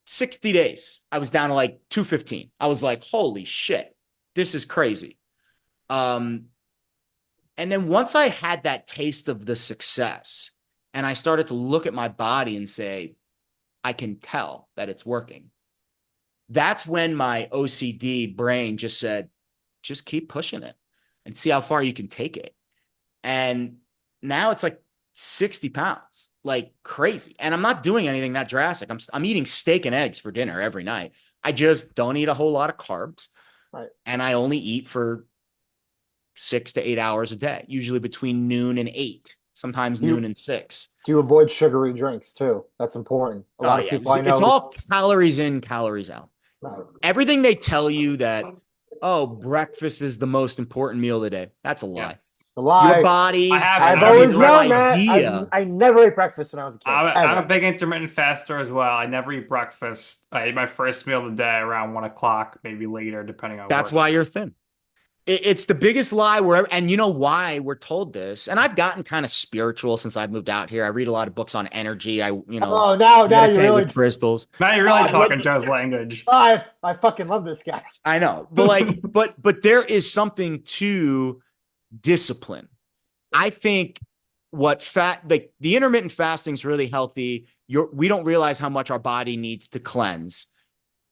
60 days, I was down to like 215. I was like, holy shit, this is crazy. And then once I had that taste of the success and I started to look at my body and say, I can tell that it's working. That's when my OCD brain just said, just keep pushing it and see how far you can take it. And now it's like 60 pounds, like crazy. And I'm not doing anything that drastic. I'm eating steak and eggs for dinner every night. I just don't eat a whole lot of carbs. Right. And I only eat for 6 to 8 hours a day, usually between noon and 8, sometimes noon and 6. Do you avoid sugary drinks too? That's important. A lot of people I know. It's all calories in, calories out. Right. Everything they tell you that, oh, breakfast is the most important meal of the day. That's a lie. Yes. A lie. Your body. I've always known that. I never ate breakfast when I was a kid. I'm a big intermittent faster as well. I never eat breakfast. I eat my first meal of the day around 1 o'clock, maybe later, depending on. That's why you're thin. It's the biggest lie wherever, and you know why we're told this. And I've gotten kind of spiritual since I've moved out here. I read a lot of books on energy. Now you're really with crystals. Now you're really talking Joe's language. I fucking love this guy. I know, but but there is something to discipline. I think the intermittent fasting is really healthy. We don't realize how much our body needs to cleanse.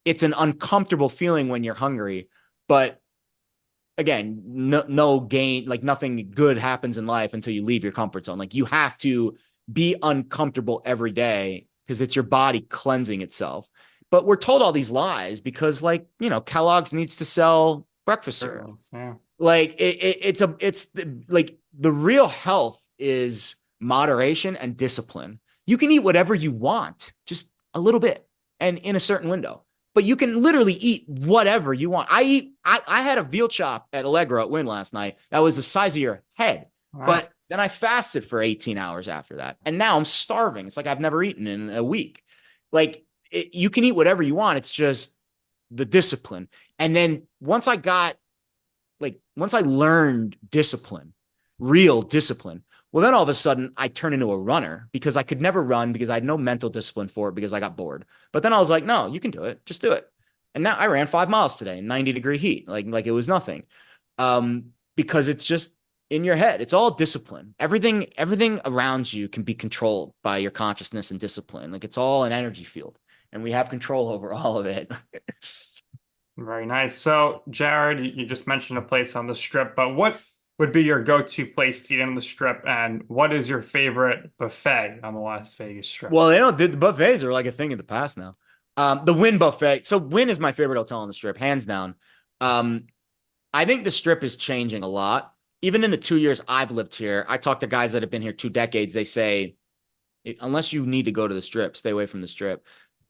It's an uncomfortable feeling when you're hungry, but again, no gain, like nothing good happens in life until you leave your comfort zone. Like you have to be uncomfortable every day because it's your body cleansing itself. But we're told all these lies because, like, Kellogg's needs to sell breakfast cereal. Yeah. Like the real health is moderation and discipline. You can eat whatever you want, just a little bit and in a certain window. But you can literally eat whatever you want. I had a veal chop at Allegro at Wynn last night. That was the size of your head. Wow. But then I fasted for 18 hours after that. And now I'm starving. It's like I've never eaten in a week. Like you can eat whatever you want. It's just the discipline. And then once I learned discipline, real discipline, well, then all of a sudden I turned into a runner because I could never run because I had no mental discipline for it because I got bored. But then I was like, no, you can do it. Just do it. And now I ran 5 miles today in 90-degree heat. Like it was nothing. Because it's just in your head. It's all discipline. Everything around you can be controlled by your consciousness and discipline. Like it's all an energy field and we have control over all of it. Very nice. So Jared, you just mentioned a place on the Strip, but what would be your go-to place to eat on the Strip, and what is your favorite buffet on the Las Vegas Strip? Well, the buffets are like a thing in the past now. The Wynn buffet. So Wynn is my favorite hotel on the Strip, hands down. I think the Strip is changing a lot. Even in the 2 years I've lived here, I talk to guys that have been here 2 decades. They say, unless you need to go to the Strip, stay away from the Strip.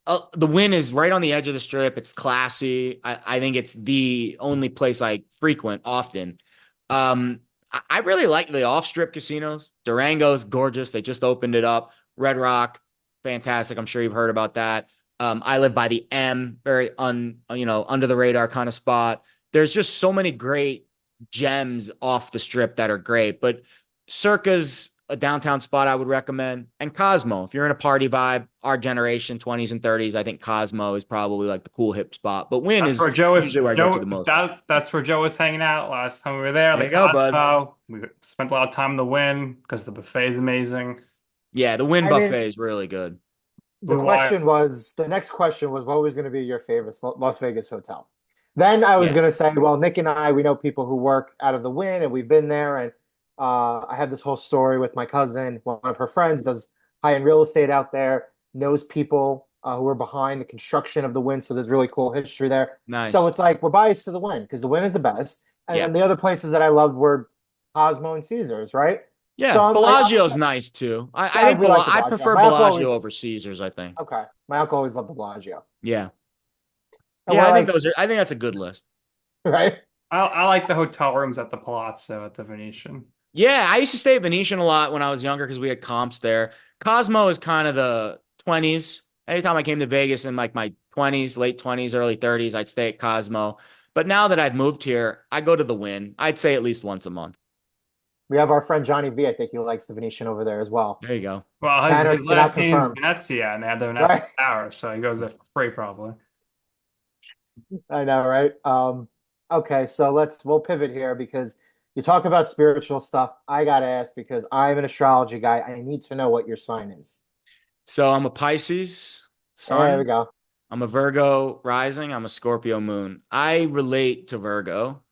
The Wynn is right on the edge of the Strip. It's classy. I think it's the only place I frequent often. I really like the off-strip casinos. Durango's gorgeous. They just opened it up. Red Rock, fantastic. I'm sure you've heard about that. I live by the M, very under the radar kind of spot. There's just so many great gems off the Strip that are great. But Circa's a downtown spot I would recommend. And Cosmo, if you're in a party vibe, our generation, 20s and 30s, I think Cosmo is probably like the cool hip spot. But Wynn is usually where I go to the most. That's where Joe was hanging out last time we were there. There you go, bud. We spent a lot of time in the Wynn because the buffet is amazing. Yeah, the Wynn buffet is really good. The next question was, what was going to be your favorite Las Vegas hotel? Then I was going to say, well, Nick and I, we know people who work out of the Wynn, and we've been there, and I had this whole story with my cousin. One of her friends does high-end real estate out there, knows people who are behind the construction of the Wynn, so there's really cool history there. Nice. So it's like we're biased to the Wynn because the Wynn is the best. And then the other places that I loved were Cosmo and Caesars, right? Yeah, so Bellagio's nice too. I think I prefer Bellagio over Caesars, I think. Okay. My uncle always loved Bellagio. Yeah. I think that's a good list. Right? I like the hotel rooms at the Palazzo at the Venetian. Yeah, I used to stay at Venetian a lot when I was younger because we had comps there. Cosmo is kind of the 20s. Anytime I came to Vegas in like my 20s, late 20s, early 30s, I'd stay at Cosmo. But now that I've moved here, I go to the Wynn. I'd say at least once a month. We have our friend Johnny V. I think he likes the Venetian over there as well. There you go. Well, his last name is Venezia, and they have the Venezia Tower, so he goes there for free probably. I know, right? Okay, so we'll pivot here because you talk about spiritual stuff. I got to ask because I'm an astrology guy. I need to know what your sign is. So I'm a Pisces sun. There we go. I'm a Virgo rising. I'm a Scorpio moon. I relate to Virgo.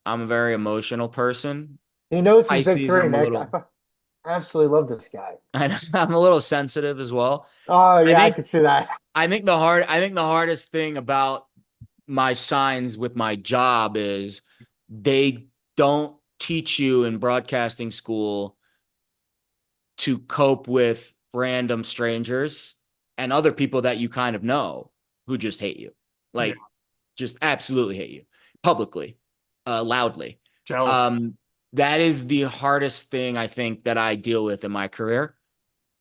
I'm a very emotional person. He knows he's big three, Nick. Absolutely love this guy. I'm a little sensitive as well. Oh I yeah, I think could see that. I think the hardest thing about my signs with my job is they don't teach you in broadcasting school to cope with random strangers and other people that you kind of know who just hate you. Like, just absolutely hate you publicly, loudly. Jealous. That is the hardest thing I think that I deal with in my career.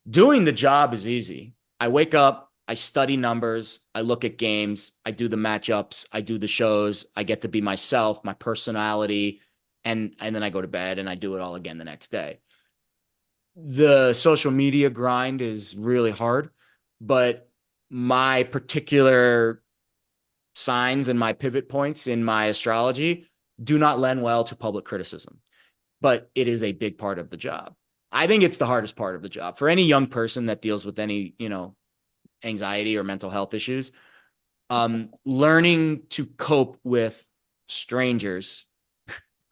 Doing the job is easy. I wake up, I study numbers, I look at games, I do the matchups, I do the shows, I get to be myself, my personality, and then I go to bed and I do it all again the next day. The social media grind is really hard, but my particular signs and my pivot points in my astrology do not lend well to public criticism, but it is a big part of the job. I think it's the hardest part of the job for any young person that deals with any, anxiety or mental health issues. Learning to cope with strangers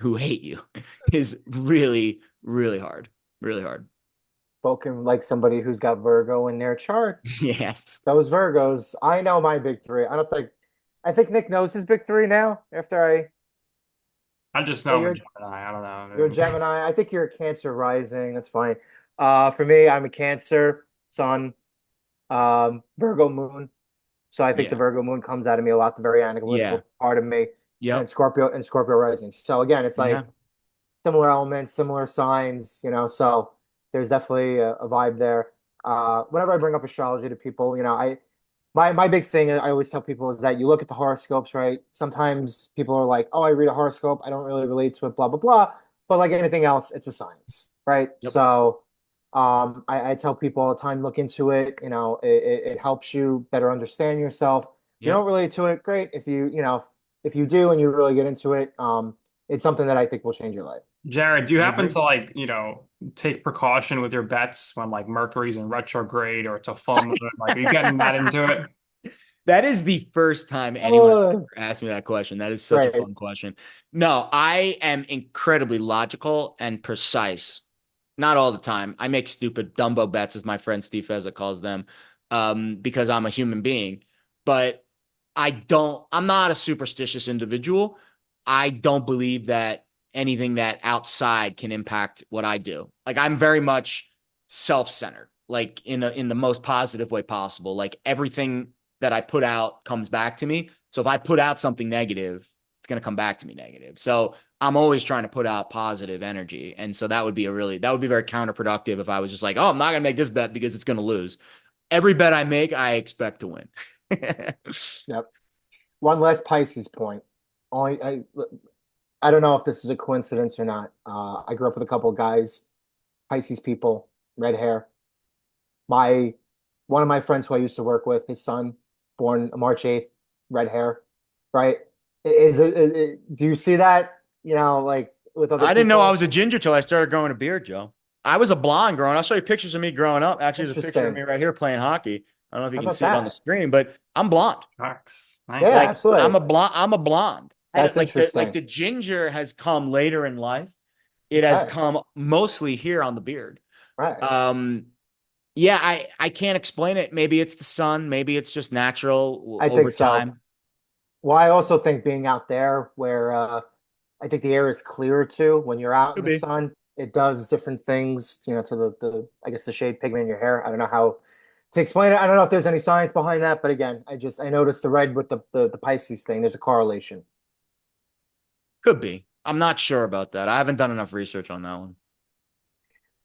who hate you is really, really hard. Really hard. Spoken like somebody who's got Virgo in their chart. Yes. Those Virgos. I know my big three. I think Nick knows his big three now after I just know I'm a Gemini. I don't know. you're a Gemini. I think you're a Cancer rising. That's fine. For me, I'm a Cancer sun, Virgo moon. So I think the Virgo moon comes out of me a lot, the very analytical part of me. Yeah. And Scorpio rising. So again, it's like similar elements, similar signs, so there's definitely a vibe there. Whenever I bring up astrology to people, my big thing I always tell people is that you look at the horoscopes, right? Sometimes people are like, oh, I read a horoscope, I don't really relate to it, blah, blah, blah. But like anything else, it's a science, right? Yep. So I tell people all the time, look into it. It helps you better understand yourself. If you don't relate to it, great. If you do and you really get into it, it's something that I think will change your life. Jared, do you happen to take precaution with your bets when like Mercury's in retrograde or it's a full moon? Like, are you getting that into it? That is the first time anyone's ever asked me that question. That is such a fun question. No, I am incredibly logical and precise. Not all the time. I make stupid Dumbo bets, as my friend Steve Fezzik calls them, because I'm a human being. But I'm not a superstitious individual. I don't believe that anything that outside can impact what I do. Like, I'm very much self-centered, like in the most positive way possible. Like, everything that I put out comes back to me. So if I put out something negative, it's going to come back to me negative. So I'm always trying to put out positive energy. And so that would be very counterproductive if I was just like, oh, I'm not going to make this bet because it's going to lose. Every bet I make, I expect to win. Yep. One last Pisces point. I don't know if this is a coincidence or not. I grew up with a couple of guys, Pisces people, red hair. One of my friends who I used to work with, his son, born March 8th, red hair, right? Do you see that? Like with other I didn't know people? I was a ginger till I started growing a beard, Joe. I was a blonde growing up. I'll show you pictures of me growing up. Actually, there's a picture of me right here playing hockey. I don't know if you can see it on the screen, but I'm blonde. Nice. Yeah, absolutely. I'm a blonde. That's interesting. Like the ginger has come later in life. It has come mostly here on the beard. Right. Yeah, I can't explain it. Maybe it's the sun. Maybe it's just natural I over think so. time. Well, I also think being out there where I think the air is clearer too. When you're out in the sun, it does different things, to the I guess the shade pigment in your hair. I don't know how to explain it. I don't know if there's any science behind that, but again, I noticed the red with the Pisces thing. There's a correlation. Could be. I'm not sure about that. I haven't done enough research on that one.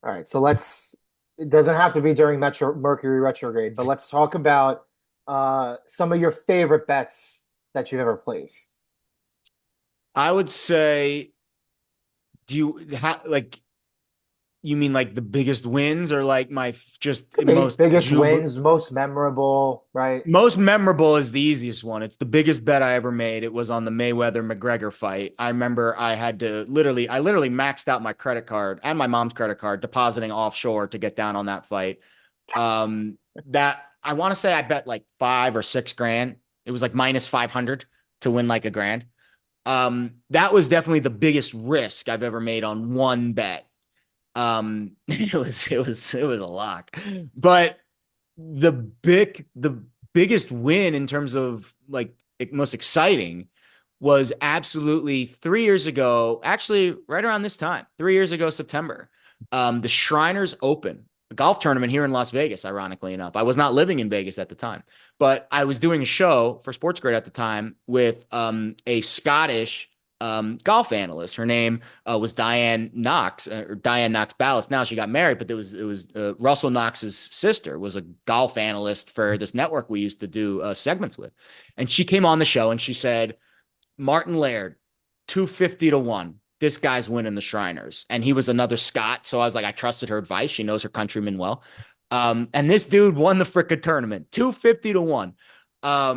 All right, so it doesn't have to be during Mercury retrograde, but let's talk about some of your favorite bets that you've ever placed. I would say, you mean like the biggest wins or like my most biggest wins, most memorable, right? Most memorable is the easiest one. It's the biggest bet I ever made. It was on the Mayweather-McGregor fight. I remember I had to literally maxed out my credit card and my mom's credit card, depositing offshore to get down on that fight. That I want to say I bet like $5 or $6 grand. It was like minus 500 to win like $1 grand. That was definitely the biggest risk I've ever made on one bet. It was a lock. But the biggest win in terms of like most exciting was absolutely 3 years ago, actually right around this time, 3 years ago, September, the Shriners Open, a golf tournament here in Las Vegas, ironically enough. I was not living in Vegas at the time, but I was doing a show for Sports Grid at the time with a Scottish golf analyst. Her name was Diane Knox, or Diane Knox Ballas. Now she got married, but it was Russell Knox's sister was a golf analyst for this network we used to do segments with. And she came on the show and she said, Martin Laird, 250 to 1. This guy's winning the Shriners. And he was another Scot. So I was like, I trusted her advice. She knows her countrymen well. And this dude won the frickin' tournament, 250 to 1. I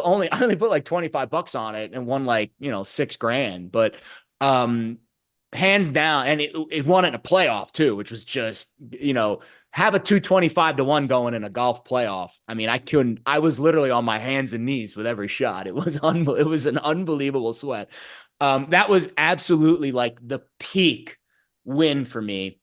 only put like $25 on it and won like, $6,000, but hands down. And it won it in a playoff too, which was just, have a 225 to 1 going in a golf playoff. I mean, I was literally on my hands and knees with every shot. It was an unbelievable sweat. That was absolutely like the peak win for me,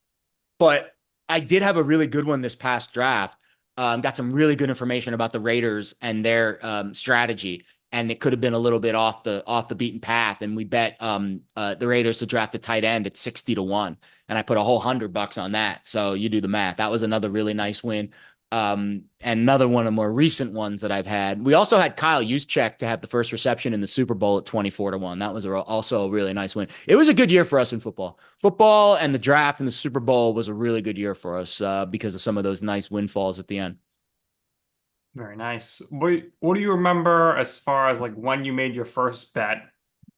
but I did have a really good one this past draft. Got some really good information about the Raiders and their strategy, and it could have been a little bit off the beaten path. And we bet the Raiders to draft a tight end at 60 to 1, and I put a whole $100 on that. So you do the math. That was another really nice win. And another one of the more recent ones that I've had. We also had Kyle Juszczyk to have the first reception in the Super Bowl at 24 to 1. That was also a really nice win. It was a good year for us in football. Football and the draft and the Super Bowl was a really good year for us because of some of those nice windfalls at the end. Very nice. What do you remember as far as like when you made your first bet?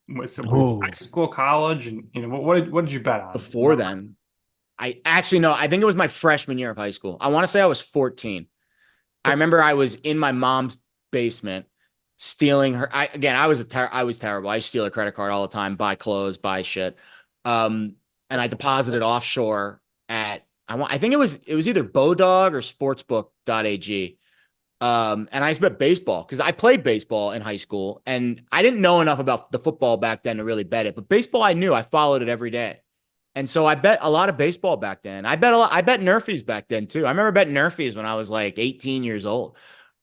Was it high school, college, and what did you bet on? Before then, I actually know. I think it was my freshman year of high school. I want to say I was 14. I remember I was in my mom's basement stealing her. I was terrible. I steal a credit card all the time, buy clothes, buy shit. And I deposited offshore at I think it was either Bodog or sportsbook.ag. And I used to bet baseball because I played baseball in high school and I didn't know enough about the football back then to really bet it. But baseball, I knew. I followed it every day. And so I bet a lot of baseball back then. I bet Nerfies back then too. I remember betting Nerfies when I was like 18 years old.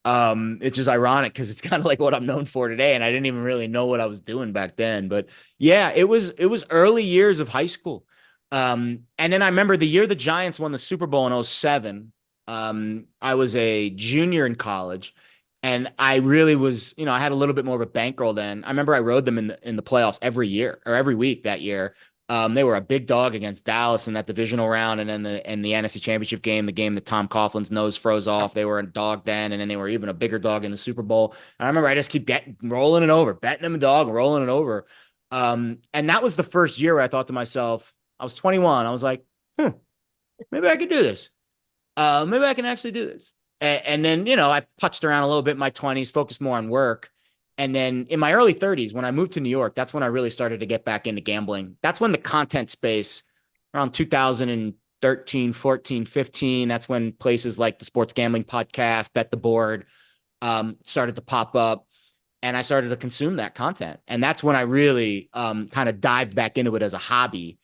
It's just ironic because it's kind of like what I'm known for today. And I didn't even really know what I was doing back then. But yeah, it was early years of high school. And then I remember the year the Giants won the Super Bowl in 2007. I was a junior in college and I really was, I had a little bit more of a bankroll then. I remember I rode them in the playoffs every year or every week that year. They were a big dog against Dallas in that divisional round, and then the NFC Championship game, the game that Tom Coughlin's nose froze off. They were a dog then, and then they were even a bigger dog in the Super Bowl. And I remember I just keep rolling it over, betting them a dog, rolling it over. And that was the first year where I thought to myself, I was 21. I was like, maybe I could do this. Maybe I can actually do this. And then, I putzed around a little bit in my 20s, focused more on work. And then in my early 30s, when I moved to New York, that's when I really started to get back into gambling. That's when the content space around 2013, 14, 15, that's when places like the Sports Gambling Podcast, Bet the Board, started to pop up. And I started to consume that content. And that's when I really kind of dived back into it as a hobby.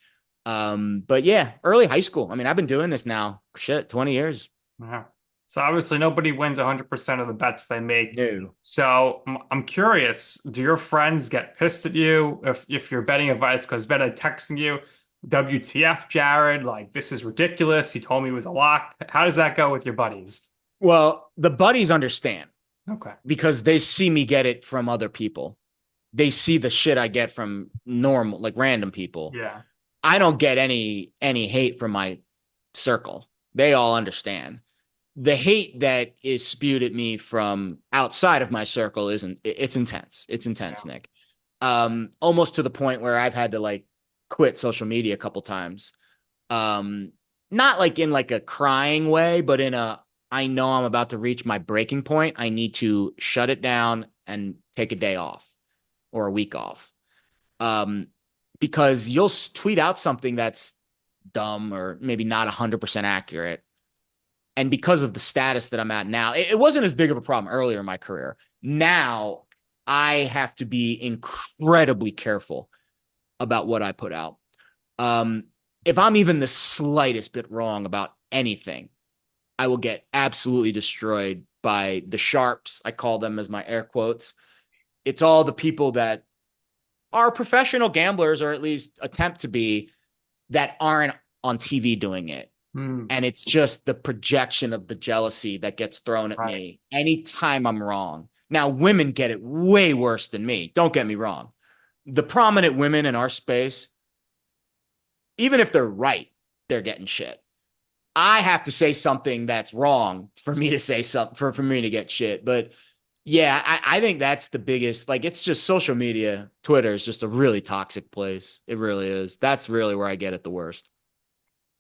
But yeah, early high school. I mean, I've been doing this now, 20 years. Yeah. So obviously nobody wins 100% of the bets they make. No. So I'm curious, do your friends get pissed at you if you're betting advice? Because they're texting you, WTF, Jared, like this is ridiculous. You told me it was a lock. How does that go with your buddies? Well, the buddies understand. Okay. Because they see me get it from other people. They see the shit I get from normal, like random people. Yeah. I don't get any hate from my circle. They all understand. The hate that is spewed at me from outside of my circle it's intense. It's intense, yeah. Nick. Almost to the point where I've had to like quit social media a couple times. Not like in like a crying way, but in a, I know I'm about to reach my breaking point. I need to shut it down and take a day off or a week off. Because you'll tweet out something that's dumb or maybe not 100% accurate. And because of the status that I'm at now, it wasn't as big of a problem earlier in my career. Now I have to be incredibly careful about what I put out. if I'm even the slightest bit wrong about anything, I will get absolutely destroyed by the sharps. I call them as my air quotes. It's all the people that are professional gamblers, or at least attempt to be, that aren't on TV doing it. And it's just the projection of the jealousy that gets thrown at me anytime I'm wrong. Now, women get it way worse than me. Don't get me wrong. The prominent women in our space, even if they're right, they're getting shit. I have to say something that's wrong for me to say something, for me to get shit. But yeah, I think that's the biggest, like, it's just social media. Twitter is just a really toxic place. It really is. That's really where I get it the worst.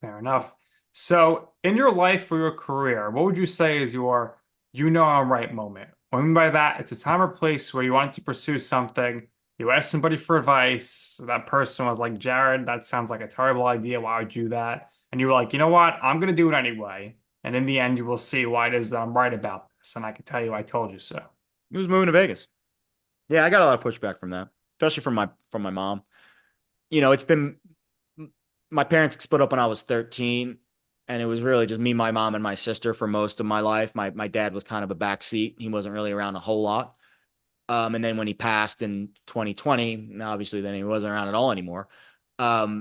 Fair enough. So, in your life or your career, what would you say is your I'm right moment? What I mean by that, it's a time or place where you wanted to pursue something, you asked somebody for advice, so that person was like, Jared, that sounds like a terrible idea. Why would you do that? And you were like, you know what? I'm going to do it anyway. And in the end, you will see why it is that I'm right about this. And I can tell you I told you so. He was moving to Vegas. Yeah, I got a lot of pushback from that, especially from my mom. You know, it's been, my parents split up when I was 13, and it was really just me, my mom, and my sister for most of my life. My dad was kind of a backseat. He wasn't really around a whole lot. And then when he passed in 2020, obviously then he wasn't around at all anymore. But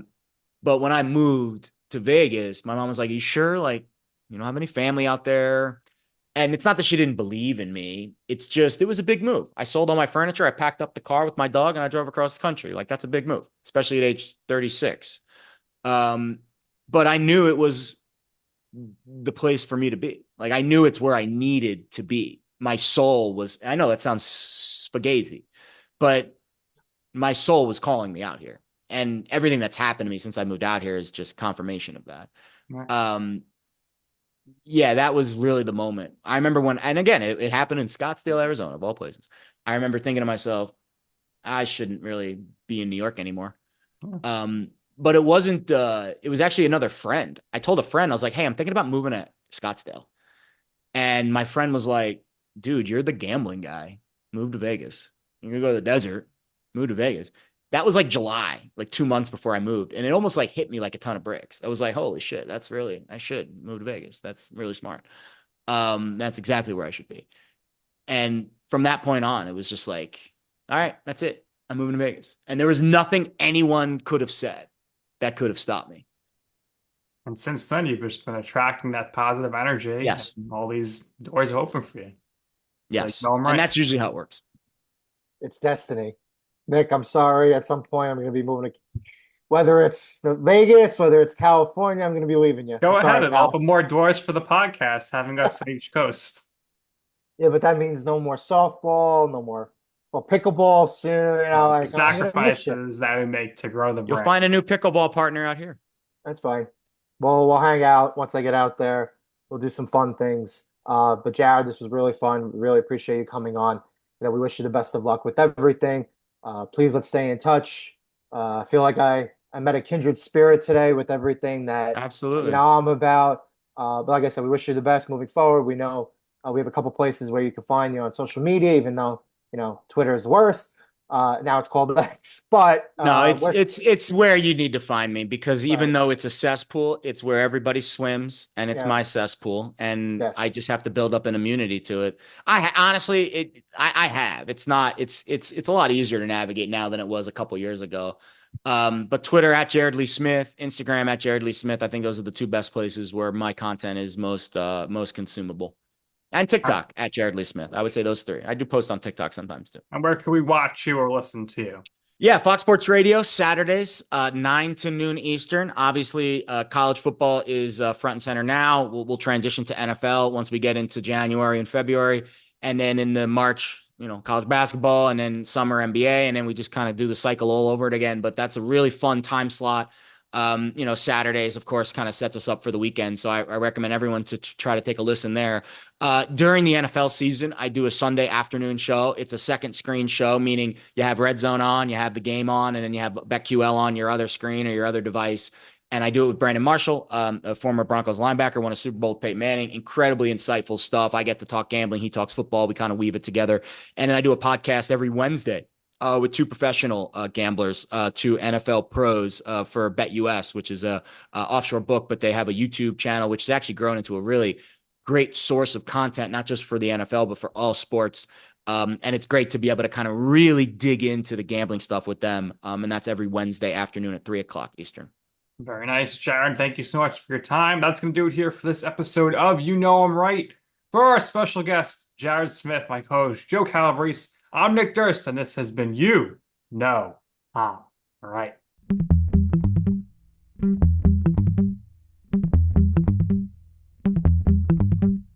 when I moved to Vegas, my mom was like, "You sure? Like, you don't have any family out there?" And it's not that she didn't believe in me. It's just, it was a big move. I sold all my furniture. I packed up the car with my dog and I drove across the country. Like, that's a big move, especially at age 36. But I knew it was the place for me to be. Like, I knew it's where I needed to be. My soul was, I know that sounds spaghetti, but my soul was calling me out here. And everything that's happened to me since I moved out here is just confirmation of that. Right. Yeah, that was really the moment. I remember when, and again, it happened in Scottsdale, Arizona, of all places. I remember thinking to myself, I shouldn't really be in New York anymore. But it wasn't, it was actually another friend. I told a friend, I was like, hey, I'm thinking about moving to Scottsdale. And my friend was like, dude, you're the gambling guy. Move to Vegas. You're going to go to the desert. Move to Vegas. That was like July, like 2 months before I moved. And it almost like hit me like a ton of bricks. I was like, holy shit, that's really, I should move to Vegas. That's really smart. That's exactly where I should be. And from that point on, it was just like, all right, that's it. I'm moving to Vegas. And there was nothing anyone could have said that could have stopped me. And since then, you've just been attracting that positive energy. Yes. And all these doors are open for you. Yes. So, right. And that's usually how it works. It's destiny. Nick, I'm sorry. At some point, I'm going to be moving to, whether it's Vegas, whether it's California, I'm going to be leaving you. Go ahead and open more doors for the podcast, having us at each coast. Yeah, but that means no more softball, no more pickleball soon. You know, like, sacrifices that we make to grow the brand. You'll find a new pickleball partner out here. That's fine. Well, we'll hang out once I get out there. We'll do some fun things. But Jared, this was really fun. Really appreciate you coming on. You know, we wish you the best of luck with everything. Please, let's stay in touch. I feel like I met a kindred spirit today with everything that absolutely I'm about. But like I said, we wish you the best moving forward. We know we have a couple places where you can find you on social media, even though Twitter is the worst. Now it's called X, but no, it's where you need to find me, because even though it's a cesspool, it's where everybody swims, and it's my cesspool, and I just have to build up an immunity to it. Honestly, I have. It's a lot easier to navigate now than it was a couple years ago. But Twitter at Jared Lee Smith, Instagram at Jared Lee Smith. I think those are the two best places where my content is most consumable. And TikTok at Jared Lee Smith. I would say those three. I do post on TikTok sometimes too. And where can we watch you or listen to you? Yeah, Fox Sports Radio, Saturdays, 9 to noon Eastern. Obviously, college football is front and center now. We'll transition to NFL once we get into January and February. And then in the March, college basketball, and then summer NBA. And then we just kind of do the cycle all over it again. But that's a really fun time slot. Saturdays, of course, kind of sets us up for the weekend. So I recommend everyone to try to take a listen there. During the NFL season, I do a Sunday afternoon show. It's a second screen show, meaning you have Red Zone on, you have the game on, and then you have BetQL on your other screen or your other device. And I do it with Brandon Marshall, a former Broncos linebacker, won a Super Bowl with Peyton Manning. Incredibly insightful stuff. I get to talk gambling. He talks football. We kind of weave it together. And then I do a podcast every Wednesday with two professional gamblers to NFL pros for BetUS, which is a offshore book, but they have a YouTube channel, which has actually grown into a really great source of content, not just for the NFL, but for all sports. And it's great to be able to kind of really dig into the gambling stuff with them. And that's every Wednesday afternoon at 3 o'clock Eastern. Very nice, Jared. Thank you so much for your time. That's going to do it here for this episode of You Know I'm Right. For our special guest, Jared Smith, my co-host, Joe Calabrese, I'm Nick Durst, and this has been You Know I'm Right.